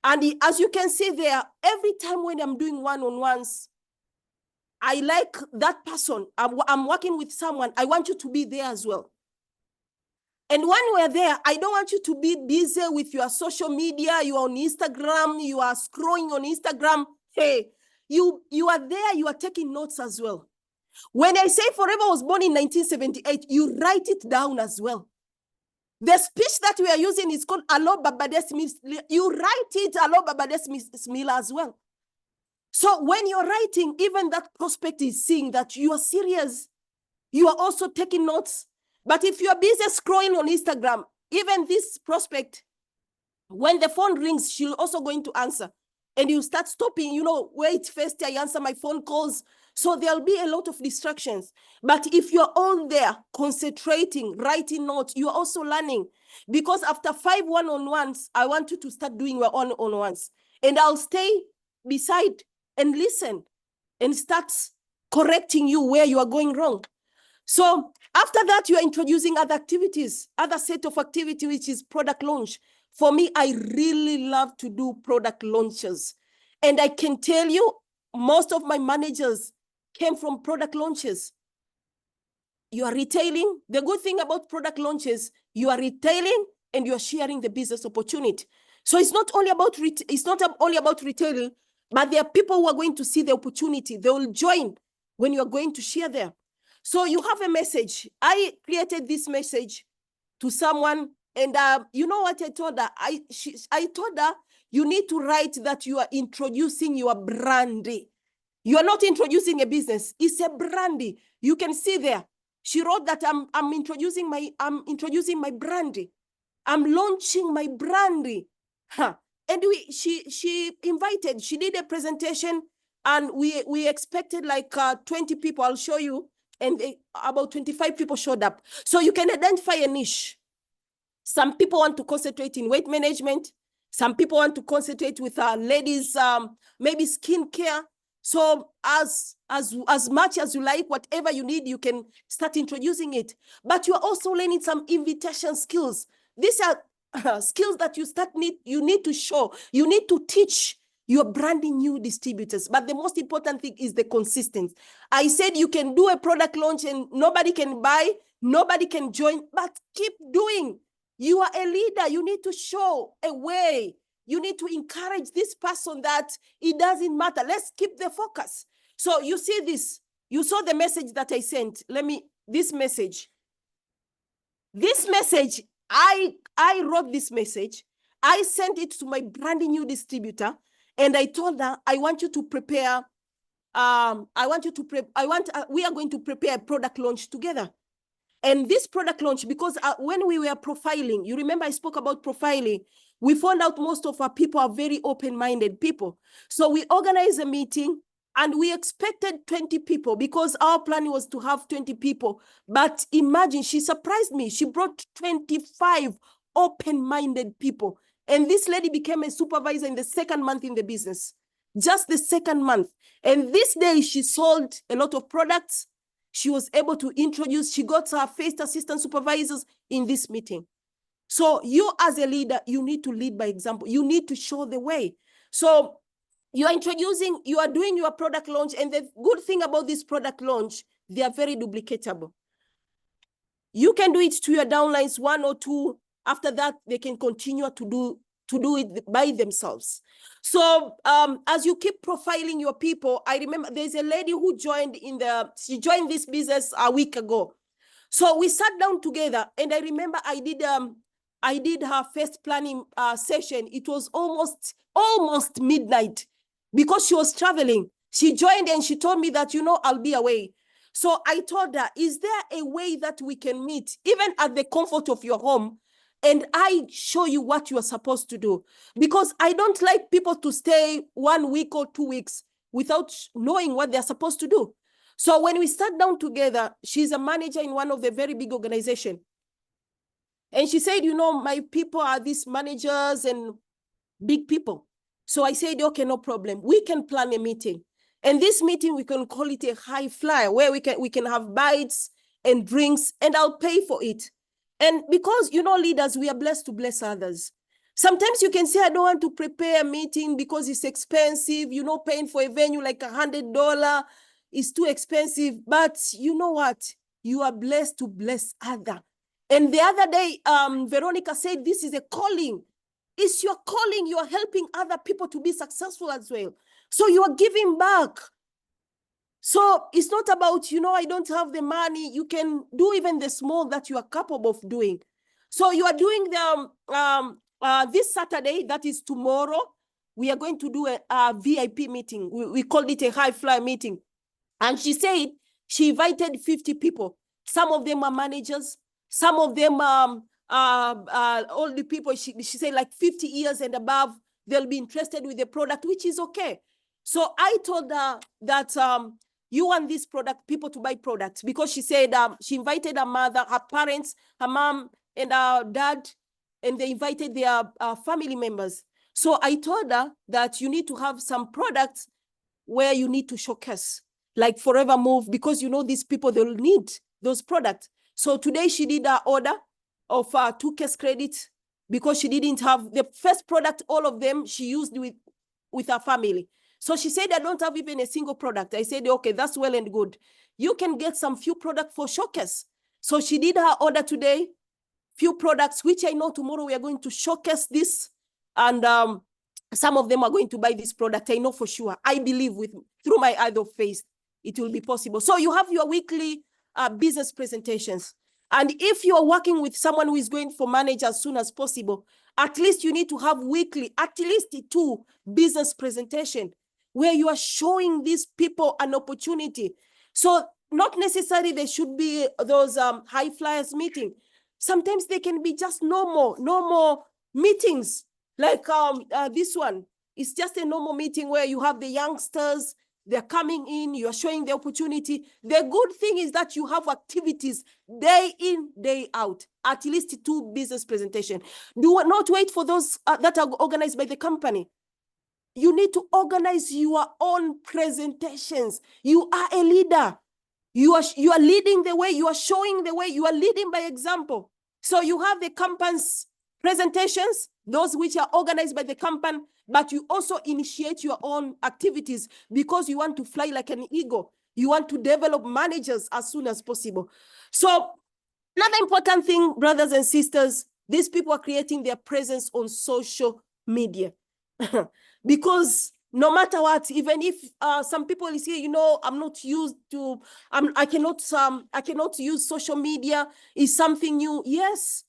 And as you can see there, every time when I'm doing one-on-ones, I like that person. I'm working with someone. I want you to be there as well. And when we're there, I don't want you to be busy with your social media. You are on Instagram. You are scrolling on Instagram. Hey, you are there. You are taking notes as well. When I say Forever was born in 1978, you write it down as well. The speech that we are using is called Alo Babades Mila. You write it Alo Babades Mila as well. So when you're writing, even that prospect is seeing that you are serious. You are also taking notes. But if you are busy scrolling on Instagram, even this prospect, when the phone rings, she's also going to answer. And you start stopping, wait, first I answer my phone calls. So there'll be a lot of distractions. But if you're all there, concentrating, writing notes, you're also learning. Because after 5 one-on-ones, I want you to start doing your own one-on-ones. And I'll stay beside and listen and start correcting you where you are going wrong. So after that, you are introducing other activities, other set of activity, which is product launch. For me, I really love to do product launches. And I can tell you, most of my managers came from product launches. You are retailing. The good thing about product launches, you are retailing and you are sharing the business opportunity. So it's not only about retailing, but there are people who are going to see the opportunity. They will join when you are going to share there. So you have a message. I created this message to someone, and you know what I told her? I told her, you need to write that you are introducing your brand. You are not introducing a business. It's a brand. You can see there. She wrote that I'm introducing my brand. I'm launching my brand. Huh. And she invited, she did a presentation, and we expected like 20 people. I'll show you. And about 25 people showed up. So you can identify a niche. Some people want to concentrate in weight management. Some people want to concentrate with ladies, maybe skincare. So as much as you like, whatever you need, you can start introducing it. But you are also learning some invitation skills. These are skills that you need to show. You need to teach your branding new distributors. But the most important thing is the consistency. I said you can do a product launch and nobody can buy, nobody can join, but keep doing. You are a leader. You need to show a way. You need to encourage this person that it doesn't matter. Let's keep the focus. So you see this. You saw the message that I sent. This message, I wrote this message. I sent it to my brand new distributor, and I told her, I want you to prepare. We are going to prepare a product launch together. And this product launch, because when we were profiling, you remember I spoke about profiling, we found out most of our people are very open-minded people. So we organized a meeting, and we expected 20 people because our plan was to have 20 people. But imagine, she surprised me. She brought 25 open-minded people. And this lady became a supervisor in the second month in the business, just the second month. And this day she sold a lot of products. She was able to introduce, she got her first assistant supervisors in this meeting. So you as a leader, you need to lead by example. You need to show the way. So you are doing your product launch. And the good thing about this product launch, they are very duplicatable. You can do it to your downlines, 1 or 2. After that, they can continue to do it by themselves. So as you keep profiling your people, I remember there's a lady who she joined this business a week ago. So we sat down together, and I remember I did her first planning session. It was almost midnight because she was traveling. She joined and she told me that, I'll be away. So I told her, is there a way that we can meet, even at the comfort of your home, and I show you what you are supposed to do? Because I don't like people to stay 1 week or 2 weeks without knowing what they're supposed to do. So when we sat down together, she's a manager in one of the very big organizations. And she said, my people are these managers and big people. So I said, okay, no problem. We can plan a meeting. And this meeting, we can call it a high flyer, where we can have bites and drinks, and I'll pay for it. And because, leaders, we are blessed to bless others. Sometimes you can say, I don't want to prepare a meeting because it's expensive. Paying for a venue like $100 is too expensive. But you know what? You are blessed to bless others. And the other day, Veronica said, this is a calling. It's your calling. You are helping other people to be successful as well. So you are giving back. So it's not about, I don't have the money. You can do even the small that you are capable of doing. So you are doing this Saturday, that is tomorrow, we are going to do a VIP meeting. We called it a high fly meeting. And she said she invited 50 people. Some of them are managers. Some of them all the people, she said like 50 years and above, they'll be interested with the product, which is okay. So I told her that you want this product, people to buy products, because she said she invited her mother, her parents, her mom, and her dad, and they invited their family members. So I told her that you need to have some products where you need to showcase, like Forever Move, because these people, they'll need those products. So today she did her order of 2 case credits because she didn't have the first product, all of them she used with her family. So she said, I don't have even a single product. I said, okay, that's well and good. You can get some few products for showcase. So she did her order today, few products, which I know tomorrow we are going to showcase this. And some of them are going to buy this product. I know for sure. I believe through my eyes of faith, it will be possible. So you have your weekly business presentations. And if you're working with someone who is going for manager as soon as possible, at least you need to have weekly, at least 2 business presentations where you are showing these people an opportunity. So not necessarily they should be those high flyers meeting. Sometimes they can be just normal meetings. Like this one, it's just a normal meeting where you have the youngsters, they're coming in, you're showing the opportunity. The good thing is that you have activities day in, day out, at least 2 business presentations. Do not wait for those that are organized by the company. You need to organize your own presentations. You are a leader. You are leading the way, you are showing the way, you are leading by example. So you have the company's presentations, those which are organized by the company, but you also initiate your own activities because you want to fly like an eagle. You want to develop managers as soon as possible. So another important thing, brothers and sisters, these people are creating their presence on social media. Because no matter what, even if some people is here, I'm not used to, I cannot use social media. Is something new? Yes,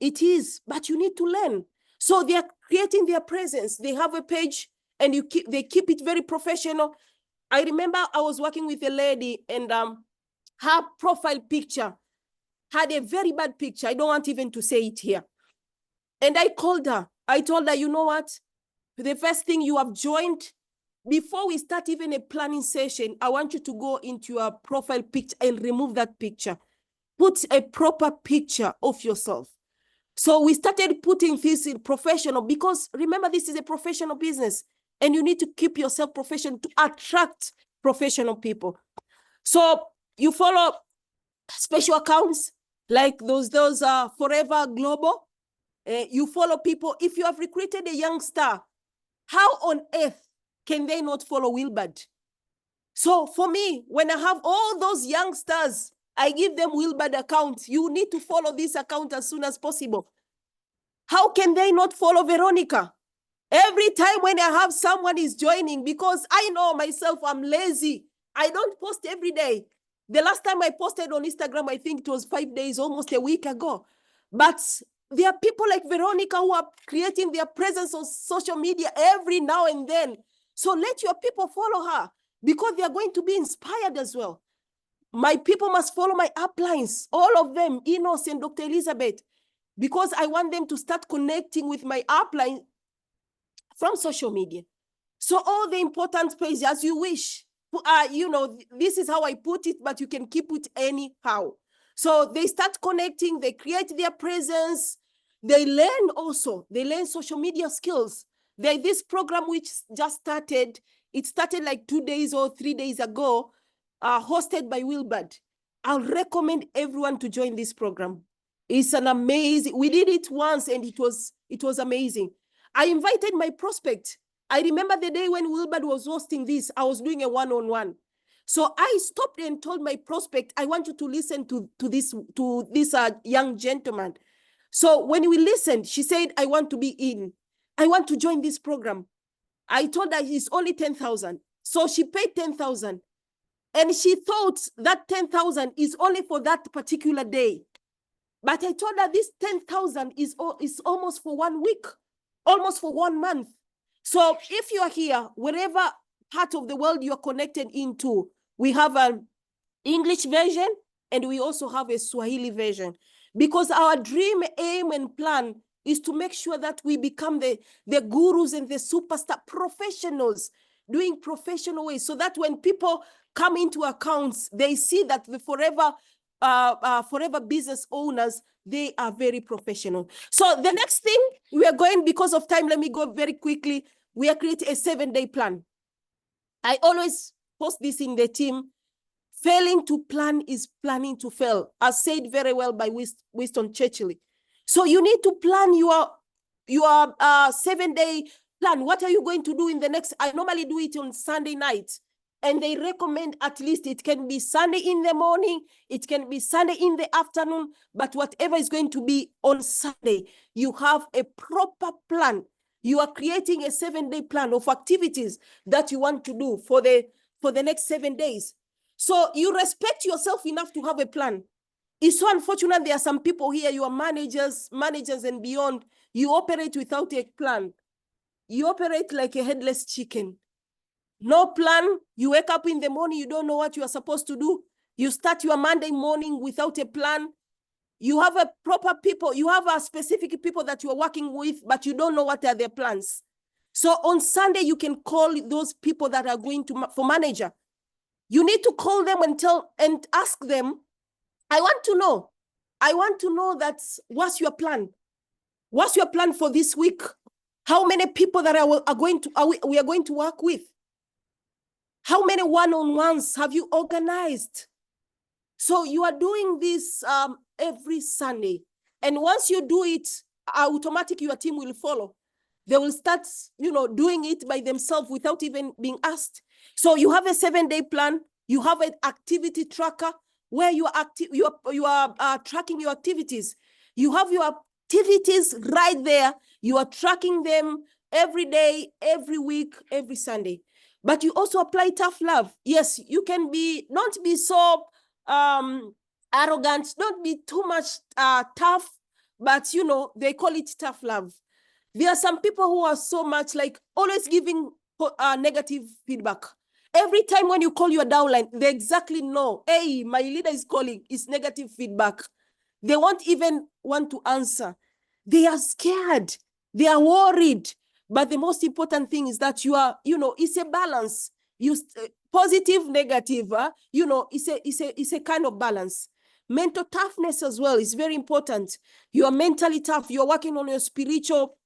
it is, but you need to learn. So they are creating their presence. They have a page, and they keep it very professional. I remember I was working with a lady, and her profile picture had a very bad picture. I don't want even to say it here. And I called her. I told her, you know what? The first thing you have joined, before we start even a planning session, I want you to go into your profile picture and remove that picture. Put a proper picture of yourself. So we started putting this in professional, because remember, this is a professional business and you need to keep yourself professional to attract professional people. So you follow special accounts like those Forever Global. You follow people. If you have recruited a young star, how on earth can they not follow Wilbard? So for me, when I have all those youngsters, I give them Wilbard accounts. You need to follow this account as soon as possible. How can they not follow Veronica? Every time when I have someone is joining, because I know myself, I'm lazy. I don't post every day. The last time I posted on Instagram, I think it was 5 days, almost a week ago. But there are people like Veronica who are creating their presence on social media every now and then. So let your people follow her, because they are going to be inspired as well. My people must follow my uplines, all of them, Enos and Dr. Elizabeth, because I want them to start connecting with my upline from social media. So all the important pages, as you wish, this is how I put it, but you can keep it anyhow. So they start connecting, they create their presence, they learn also, they learn social media skills. There's this program which just started, it started like 2 days or 3 days ago, hosted by Wilbard. I'll recommend everyone to join this program. It's an amazing, we did it once and it was amazing. I invited my prospect. I remember the day when Wilbard was hosting this, I was doing a one-on-one. So I stopped and told my prospect, I want you to listen to this young gentleman. So when we listened, she said, I want to be in. I want to join this program. I told her it's only 10,000. So she paid 10,000. And she thought that 10,000 is only for that particular day. But I told her this 10,000 is almost for 1 week, almost for 1 month. So if you are here, wherever part of the world you're connected into, we have an English version and we also have a Swahili version. Because our dream, aim, and plan is to make sure that we become the gurus and the superstar professionals, doing professional ways, so that when people come into accounts, they see that the forever business owners, they are very professional. So the next thing we are going, because of time, let me go very quickly. We are creating a 7-day plan. I always post this in the team. Failing to plan is planning to fail, as said very well by Winston Churchill. So you need to plan your 7-day plan. What are you going to do in the next? I normally do it on Sunday night. And they recommend at least it can be Sunday in the morning, it can be Sunday in the afternoon, but whatever is going to be on Sunday, you have a proper plan. You are creating a 7-day plan of activities that you want to do for the next 7 days. So you respect yourself enough to have a plan. It's so unfortunate there are some people here, you are managers and beyond. You operate without a plan. You operate like a headless chicken. No plan. You wake up in the morning, you don't know what you are supposed to do. You start your Monday morning without a plan. You have a proper people, you have a specific people that you are working with, but you don't know what are their plans. So on Sunday, you can call those people that are going to for manager. You need to call them and ask them, I want to know that what's your plan? What's your plan for this week? How many people that we are going to work with? How many one-on-ones have you organized? So you are doing this every Sunday. And once you do it, automatically your team will follow. They will start, doing it by themselves without even being asked. So you have a 7-day plan. You have an activity tracker where you are tracking your activities. You have your activities right there. You are tracking them every day, every week, every Sunday. But you also apply tough love. Yes, you can not be so arrogant, not be too much tough, but they call it tough love. There are some people who are so much like always giving negative feedback. Every time when you call your downline, they exactly know, hey, my leader is calling, it's negative feedback. They won't even want to answer. They are scared. They are worried. But the most important thing is that you are, it's a balance. Positive, negative, it's a kind of balance. Mental toughness as well is very important. You are mentally tough. You are working on your spiritual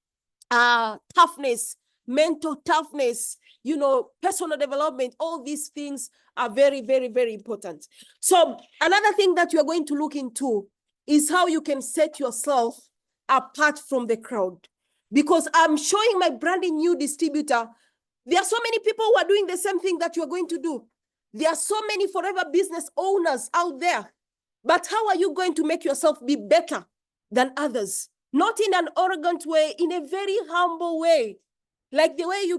toughness, mental toughness, personal development. All these things are very, very, very important. So another thing that you are going to look into is how you can set yourself apart from the crowd. Because I'm showing my branding new distributor. There are so many people who are doing the same thing that you are going to do. There are so many forever business owners out there. But how are you going to make yourself be better than others? Not in an arrogant way, in a very humble way. Like the way you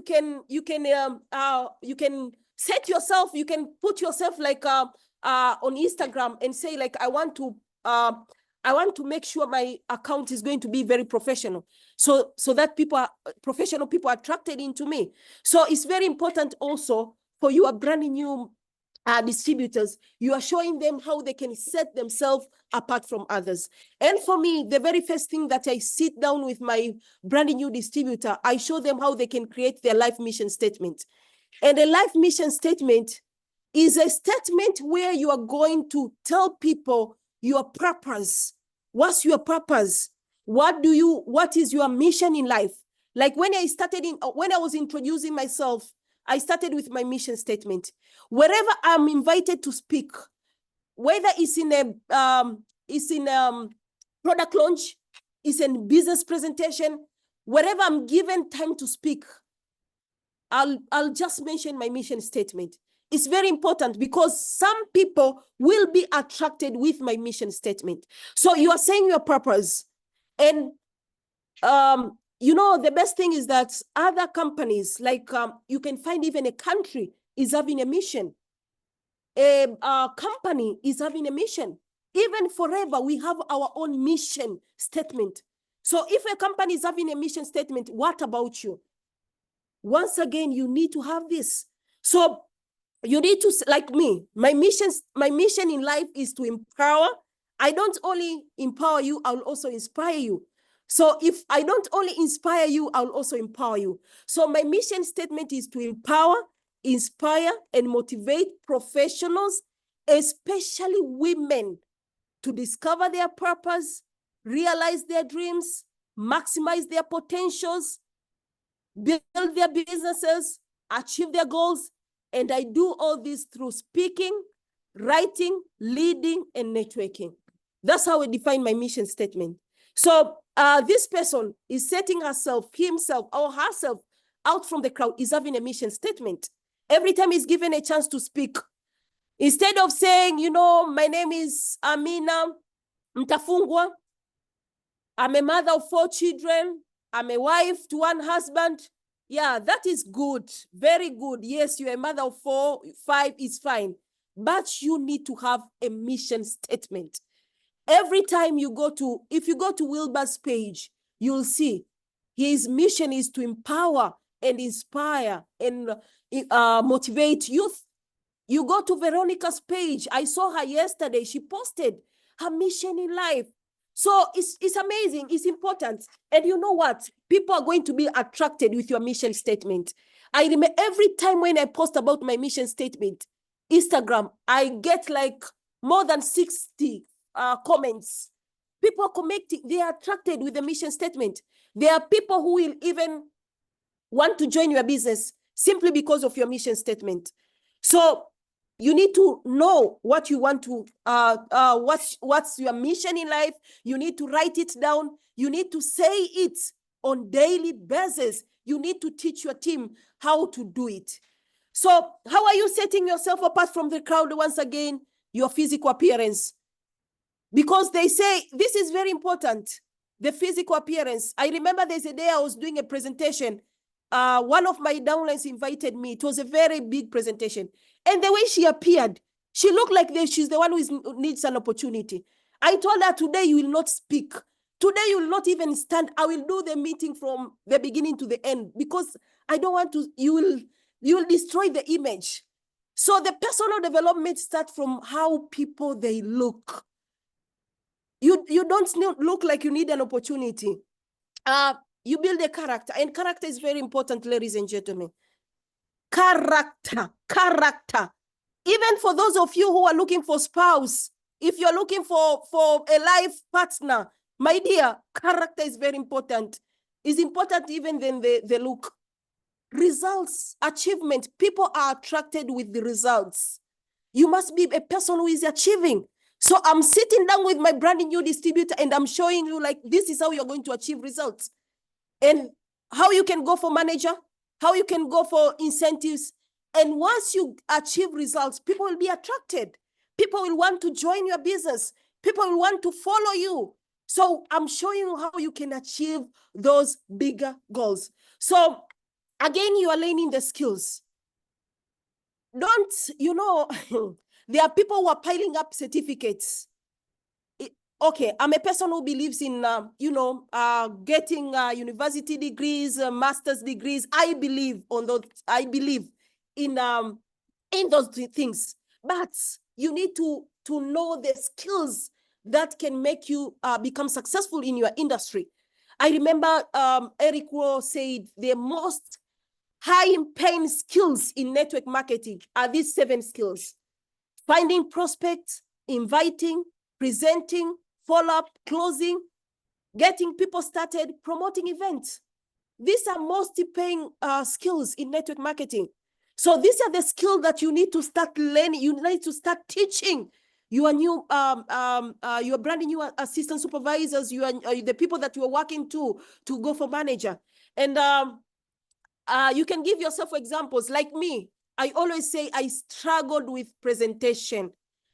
can set yourself, you can put yourself like on Instagram and say like, I want to make sure my account is going to be very professional. So that professional people are attracted into me. So it's very important also for your brand new distributors. You are showing them how they can set themselves apart from others. And for me, the very first thing that I sit down with my brand new distributor, I show them how they can create their life mission statement. And a life mission statement is a statement where you are going to tell people your purpose. What's your purpose? What is your mission in life? Like when I was introducing myself, I started with my mission statement. Wherever I'm invited to speak, whether it's in a product launch, it's in business presentation, wherever I'm given time to speak, I'll just mention my mission statement. It's very important because some people will be attracted with my mission statement. So you are saying your purpose. And, the best thing is that other companies, like you can find even a country is having a mission. A company is having a mission. Even forever, we have our own mission statement. So if a company is having a mission statement, what about you? Once again, you need to have this. So you need to, like me, my mission in life is to empower. I don't only empower you, I'll also inspire you. So if I don't only inspire you, I'll also empower you. So my mission statement is to empower, inspire, and motivate professionals, especially women, to discover their purpose, realize their dreams, maximize their potentials, build their businesses, achieve their goals. And I do all this through speaking, writing, leading, and networking. That's how I define my mission statement. So this person is setting himself or herself out from the crowd, is having a mission statement. Every time he's given a chance to speak, instead of saying, my name is Amina Mtafungwa, I'm a mother of 4 children, I'm a wife to 1 husband. Yeah, that is good, very good. Yes, you're a mother of 4, 5 is fine. But you need to have a mission statement. Every time if you go to Wilbur's page, you'll see his mission is to empower and inspire and motivate youth. You go to Veronica's page. I saw her yesterday. She posted her mission in life. So it's amazing. It's important. And you know what? People are going to be attracted with your mission statement. I remember every time when I post about my mission statement, Instagram, I get like more than 60 comments. People are connecting. They are attracted with the mission statement. There are people who will even want to join your business simply because of your mission statement. So you need to know what you want to, what's your mission in life. You need to write it down. You need to say it on daily basis. You need to teach your team how to do it. So how are you setting yourself apart from the crowd? Once again, your physical appearance. Because they say this is very important, the physical appearance. I remember there's a day I was doing a presentation. One of my downlines invited me. It was a very big presentation. And the way she appeared, she looked like she's the one who needs an opportunity. I told her, today you will not speak. Today you will not even stand. I will do the meeting from the beginning to the end because I don't want to, you will destroy the image. So the personal development starts from how people they look. You don't look like you need an opportunity. You build a character, and character is very important, ladies and gentlemen. Character. Even for those of you who are looking for spouse, if you're looking for a life partner, my dear, character is very important. It's important even than the look. Results, achievement, people are attracted with the results. You must be a person who is achieving. So I'm sitting down with my brand new distributor and I'm showing you like, this is how you're going to achieve results. And how you can go for manager, how you can go for incentives. And once you achieve results, people will be attracted. People will want to join your business. People will want to follow you. So I'm showing you how you can achieve those bigger goals. So again, you are learning the skills. Don't, there are people who are piling up certificates. Okay, I'm a person who believes in, getting university degrees, master's degrees. I believe on those. I believe in those things. But you need to know the skills that can make you become successful in your industry. I remember Eric Rowe said the most high-paying skills in network marketing are these 7 skills: finding prospects, inviting, presenting, follow-up, closing, getting people started, promoting events. These are most paying skills in network marketing. So these are the skills that you need to start learning. You need to start teaching your new, your brand new assistant supervisors, the people that you are working to go for manager. And you can give yourself examples. Like me, I always say I struggled with presentation.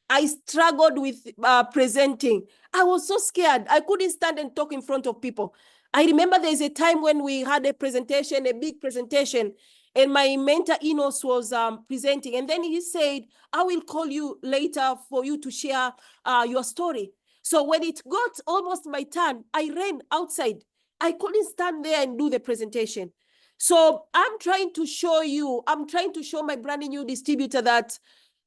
I struggled with presenting. I was so scared. I couldn't stand and talk in front of people. I remember there's a time when we had a presentation, a big presentation, and my mentor Enos was presenting. And then he said, I will call you later for you to share your story. So when it got almost my turn, I ran outside. I couldn't stand there and do the presentation. So I'm trying to show my brand new distributor that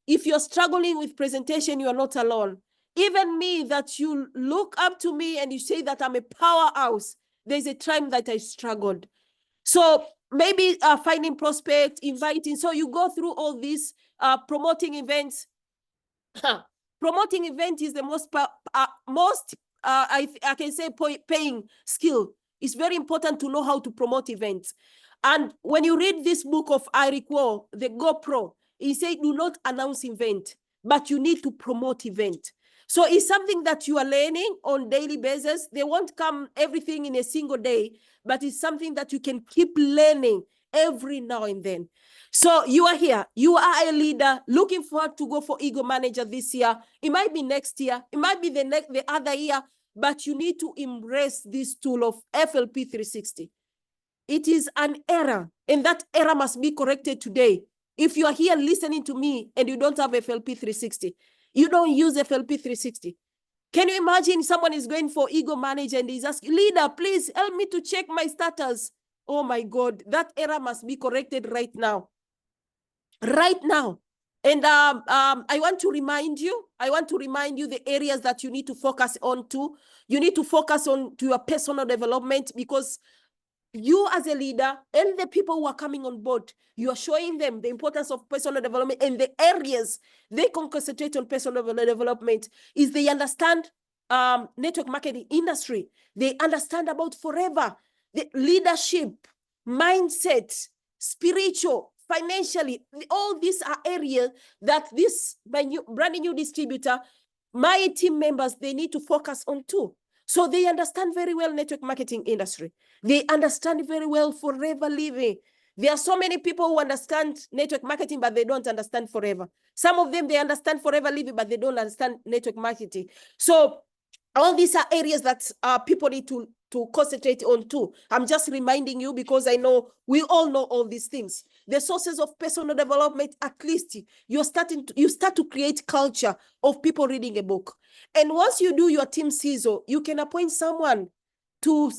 if you're struggling with presentation, you are not alone. Even me, that you look up to me and you say that I'm a powerhouse, there's a time that I struggled. So maybe finding prospect, inviting. So you go through all these promoting events. Promoting event is the most I can say paying skill. It's very important to know how to promote events. And when you read this book of Eric Rowe, the GoPro, he said, do not announce event, but you need to promote event. So it's something that you are learning on daily basis. They won't come everything in a single day, but it's something that you can keep learning every now and then. So you are here, you are a leader looking forward to go for Eagle Manager this year. It might be next year, it might be the other year, but you need to embrace this tool of FLP 360. It is an error, and that error must be corrected today. If you are here listening to me and you don't have FLP 360, you don't use FLP 360. Can you imagine someone is going for Eagle Manager and he's asking, leader, please help me to check my status. Oh my God, that error must be corrected right now. Right now. And I want to remind you the areas that you need to focus on to. You need to focus on to your personal development, because you as a leader and the people who are coming on board, you are showing them the importance of personal development, and the areas they can concentrate on personal development is they understand network marketing industry. They understand about forever, the leadership, mindset, spiritual, financially. All these are areas that this brand new distributor, my team members, they need to focus on too. So they understand very well network marketing industry. They understand very well forever living. There are so many people who understand network marketing, but they don't understand forever. Some of them, they understand forever living, but they don't understand network marketing. So all these are areas that people need to concentrate on too. I'm just reminding you because I know we all know all these things. The sources of personal development, at least you start to create culture of people reading a book. And once you do your team CISO, you can appoint someone to,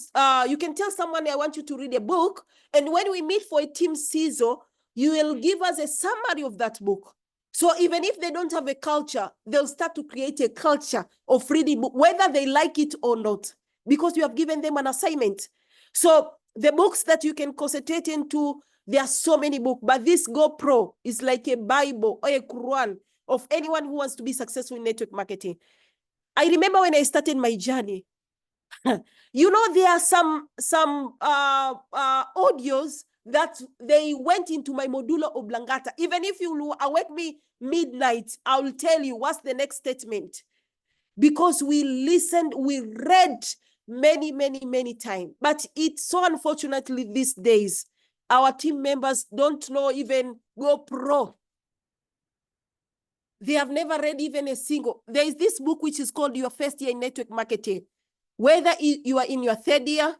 you can tell someone, I want you to read a book. And when we meet for a team CISO, you will give us a summary of that book. So even if they don't have a culture, they'll start to create a culture of reading book, whether they like it or not, because you have given them an assignment. So the books that you can concentrate into, there are so many books, but this GoPro is like a Bible or a Quran of anyone who wants to be successful in network marketing. I remember when I started my journey, you know, there are some audios that they went into my modulo oblongata. Even if you awake me midnight, I will tell you what's the next statement. Because we listened, we read many times. But it's so unfortunately these days, our team members don't know even GoPro. They have never read even a single. There is this book which is called Your First Year in Network Marketing. Whether you are in your 3rd year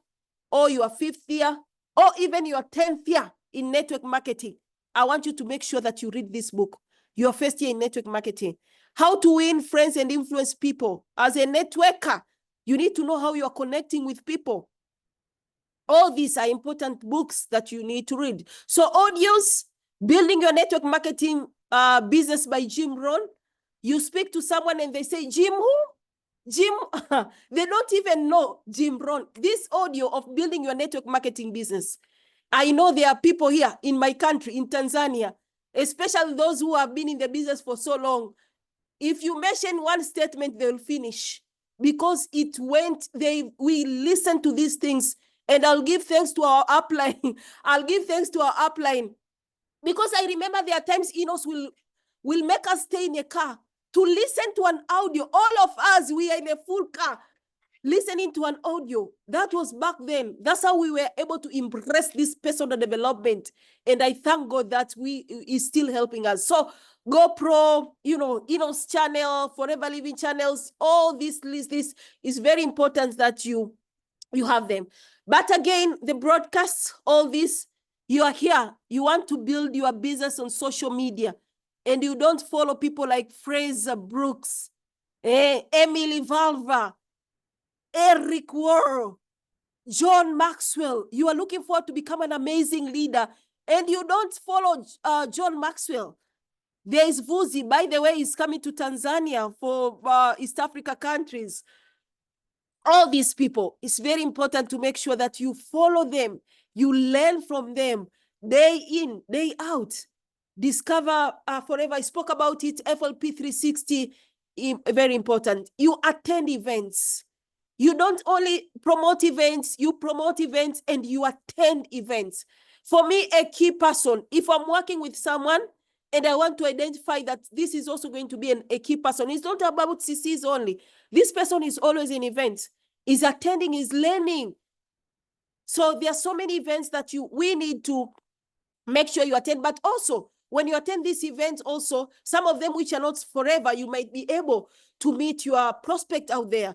or your 5th year or even your 10th year in network marketing, I want you to make sure that you read this book, Your First Year in Network Marketing. How to win friends and influence people. As a networker, you need to know how you are connecting with people. All these are important books that you need to read. So audios, Building Your Network Marketing Business by Jim Rohn. You speak to someone and they say, Jim who? Jim, they don't even know Jim Rohn. This audio of Building Your Network Marketing Business. I know there are people here in my country, in Tanzania, especially those who have been in the business for so long. If you mention one statement, they'll finish because it went, we listen to these things, and I'll give thanks to our upline. I'll give thanks to our upline because I remember there are times Enos will make us stay in a car to listen to an audio. All of us, we are in a full car listening to an audio. That was back then. That's how we were able to embrace this personal development. And I thank God that is still helping us. So GoPro, you know, Enos channel, Forever Living channels, all this is very important that you have them. But again, the broadcasts, all this, you are here. You want to build your business on social media. And you don't follow people like Fraser Brooks, Emily Valva, Eric Worrell, John Maxwell. You are looking forward to become an amazing leader, and you don't follow John Maxwell. There is Vuzi, by the way, he's coming to Tanzania for East Africa countries. All these people, it's very important to make sure that you follow them, you learn from them, day in, day out. Discover Forever. I spoke about it. FLP 360, very important. You attend events. You don't only promote events, you promote events and you attend events. For me, a key person, if I'm working with someone And I want to identify that this is also going to be a key person. It's not about CCs only. This person is always in events, is attending, is learning. So there are so many events that we need to make sure you attend. But also, when you attend these events also, some of them which are not forever, you might be able to meet your prospect out there.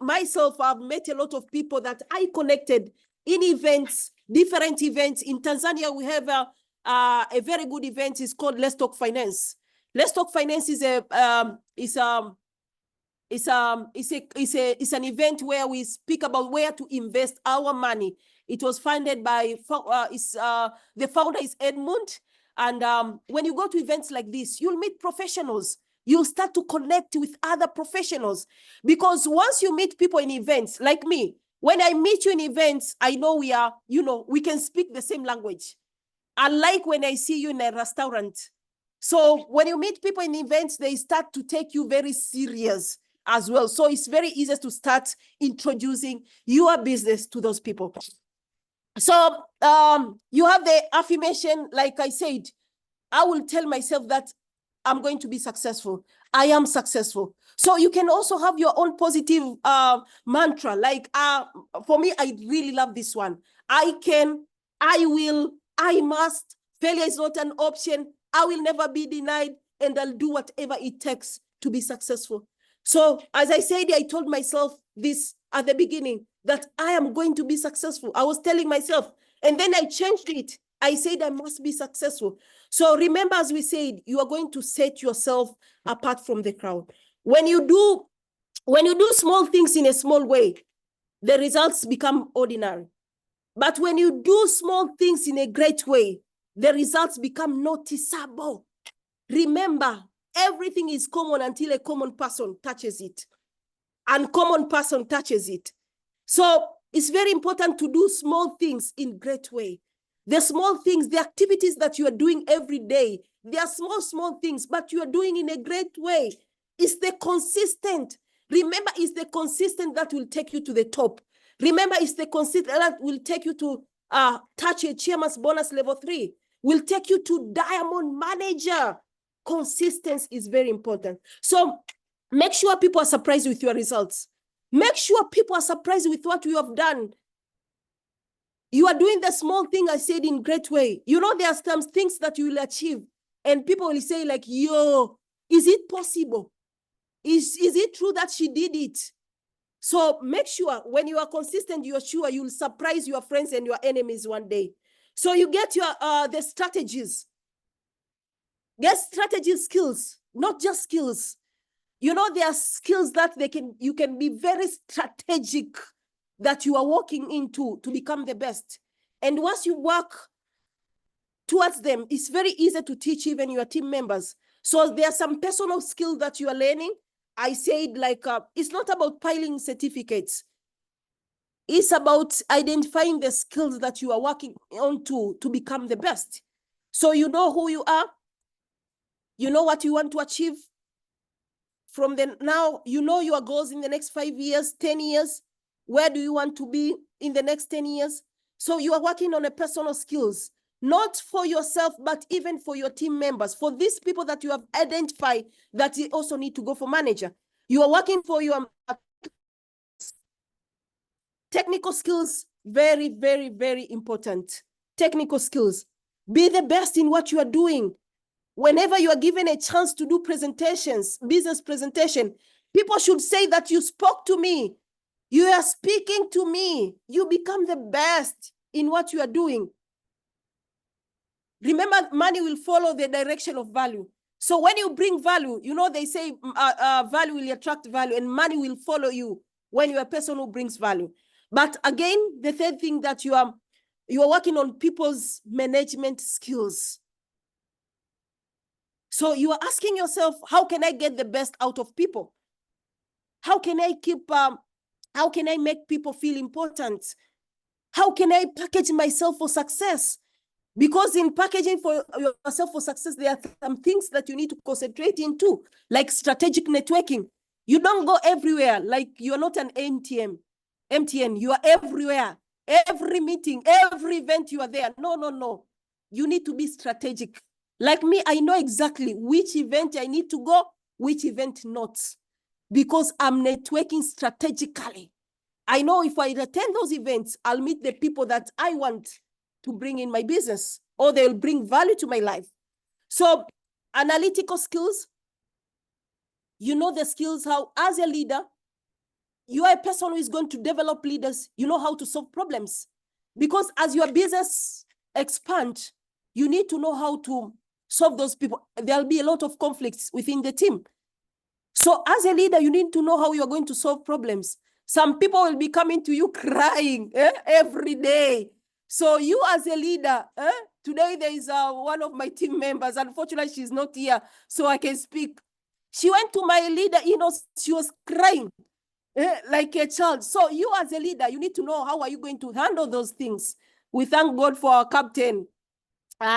Myself, I've met a lot of people that I connected in events, different events. In Tanzania, we have a very good event. It's called Let's Talk Finance. Let's Talk Finance is an event where we speak about where to invest our money. It was funded by the founder is Edmund. And when you go to events like this, you'll meet professionals. You'll start to connect with other professionals, because once you meet people in events like me, when I meet you in events, I know we can speak the same language. Unlike when I see you in a restaurant. So when you meet people in events, they start to take you very serious as well. So it's very easy to start introducing your business to those people. So you have the affirmation, like I said, I will tell myself that I'm going to be successful. I am successful. So you can also have your own positive mantra. Like for me, I really love this one. I can, I will, I must. Failure is not an option. I will never be denied, and I'll do whatever it takes to be successful. So as I said, I told myself this at the beginning, that I am going to be successful. I was telling myself, and then I changed it. I said I must be successful. So remember, as we said, you are going to set yourself apart from the crowd. When you do small things in a small way, the results become ordinary. But when you do small things in a great way, the results become noticeable. Remember, everything is common until a common person touches it. Uncommon person touches it. So it's very important to do small things in great way. The small things, the activities that you are doing every day, they are small things, but you are doing in a great way. It's the consistent. Remember, it's the consistent that will take you to the top. Remember, it's the consistent that will take you to touch a chairman's bonus level 3, will take you to diamond manager. Consistency is very important. So make sure people are surprised with your results. Make sure people are surprised with what you have done. You are doing the small thing I said in great way. You know, there are some things that you will achieve, and people will say like, yo, is it possible? Is it true that she did it? So make sure when you are consistent, you are sure you'll surprise your friends and your enemies one day. So you get your the strategies. Get strategy skills, not just skills. You know, there are skills that you can be very strategic that you are working into to become the best. And once you work towards them, it's very easy to teach even your team members. So there are some personal skills that you are learning. I said, like, it's not about piling certificates. It's about identifying the skills that you are working on to become the best. So you know who you are. You know what you want to achieve. From now, you know your goals in the next 5 years, 10 years. Where do you want to be in the next 10 years? So you are working on a personal skills, not for yourself, but even for your team members, for these people that you have identified that you also need to go for manager. You are working for your technical skills, very, very, very important. Technical skills. Be the best in what you are doing. Whenever you are given a chance to do presentations, business presentation, people should say that you spoke to me. You are speaking to me. You become the best in what you are doing. Remember, money will follow the direction of value. So when you bring value, you know, they say value will attract value, and money will follow you when you're a person who brings value. But again, the third thing that you are working on people's management skills. So you are asking yourself, how can I get the best out of people? How can I how can I make people feel important? How can I package myself for success? Because in packaging for yourself for success, there are some things that you need to concentrate into, like strategic networking. You don't go everywhere, like you're not an MTN, you are everywhere. Every meeting, every event you are there. No. You need to be strategic. Like me, I know exactly which event I need to go, which event not, because I'm networking strategically. I know if I attend those events, I'll meet the people that I want to bring in my business, or they'll bring value to my life. So analytical skills, you know the skills how, as a leader, you are a person who is going to develop leaders. You know how to solve problems. Because as your business expands, you need to know how to solve those people. There'll be a lot of conflicts within the team. So as a leader, you need to know how you're going to solve problems. Some people will be coming to you crying every day. So you as a leader, today there is one of my team members. Unfortunately, she's not here, so I can speak. She went to my leader, she was crying like a child. So you as a leader, you need to know how are you going to handle those things. We thank God for our captain.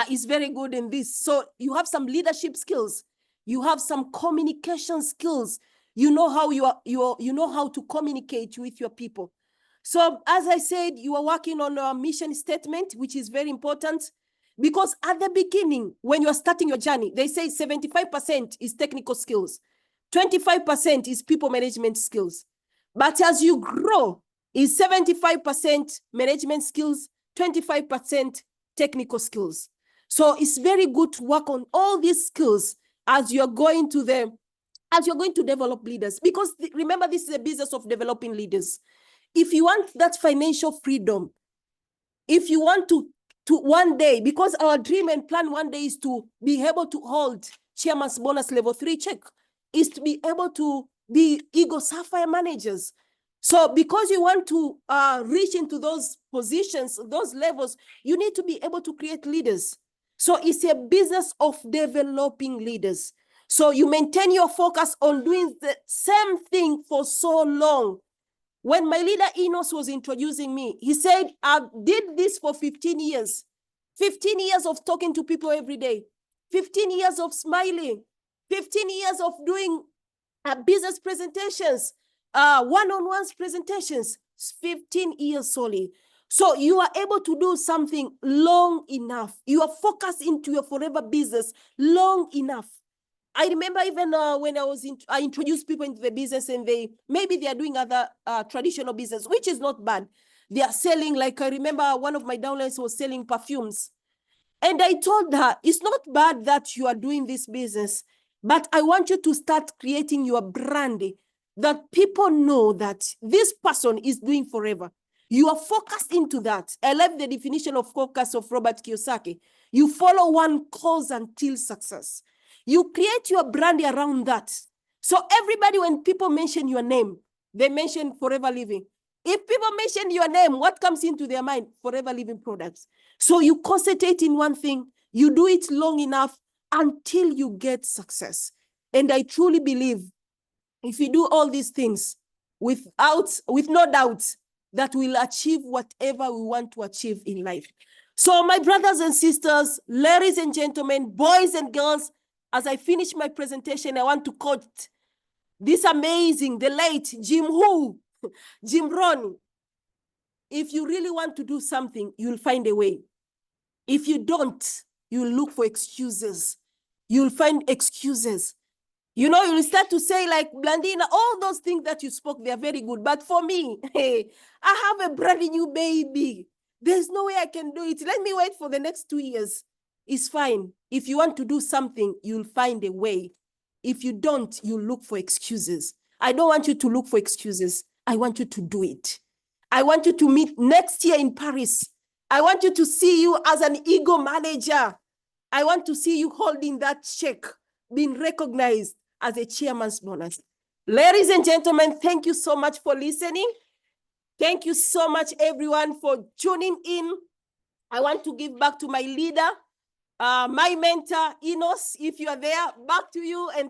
He's very good in this. So you have some leadership skills. You have some communication skills. You know how you know how to communicate with your people. So as I said, you are working on a mission statement, which is very important, because at the beginning, when you are starting your journey, they say 75% is technical skills, 25% is people management skills. But as you grow, is 75% management skills, 25% technical skills. So it's very good to work on all these skills as you're going to develop leaders. Because remember, this is a business of developing leaders. If you want that financial freedom, if you want to one day, because our dream and plan one day is to be able to hold chairman's bonus level 3 check, is to be able to be Eagle Sapphire managers. So because you want to reach into those positions, those levels, you need to be able to create leaders. So it's a business of developing leaders. So you maintain your focus on doing the same thing for so long. When my leader Enos was introducing me, he said, I did this for 15 years. 15 years of talking to people every day. 15 years of smiling. 15 years of doing business presentations, one-on-one presentations. 15 years solely. So you are able to do something long enough. You are focused into your forever business long enough. I remember even when I introduced people into the business, and maybe they are doing other traditional business, which is not bad. They are selling, like I remember one of my downlines was selling perfumes. And I told her, it's not bad that you are doing this business, but I want you to start creating your brand that people know that this person is doing forever. You are focused into that. I love the definition of focus of Robert Kiyosaki. You follow one cause until success. You create your brand around that. So everybody, when people mention your name, they mention Forever Living. If people mention your name, what comes into their mind? Forever Living products. So you concentrate in one thing, you do it long enough until you get success. And I truly believe if you do all these things with no doubt, that we'll achieve whatever we want to achieve in life. So my brothers and sisters, ladies and gentlemen, boys and girls, as I finish my presentation, I want to quote this amazing, the late Jim Rohn. If you really want to do something, you'll find a way. If you don't, you'll look for excuses. You'll find excuses. You'll start to say like, Blandina, all those things that you spoke, they're very good. But for me, hey, I have a brand new baby. There's no way I can do it. Let me wait for the next 2 years. It's fine. If you want to do something, you'll find a way. If you don't, you look for excuses. I don't want you to look for excuses. I want you to do it. I want you to meet next year in Paris. I want you to see you as an ego manager. I want to see you holding that check, being recognized as a chairman's bonus. Ladies and gentlemen, thank you so much for listening. Thank you so much, everyone, for tuning in. I want to give back to my leader, my mentor, Enos. If you are there, back to you. And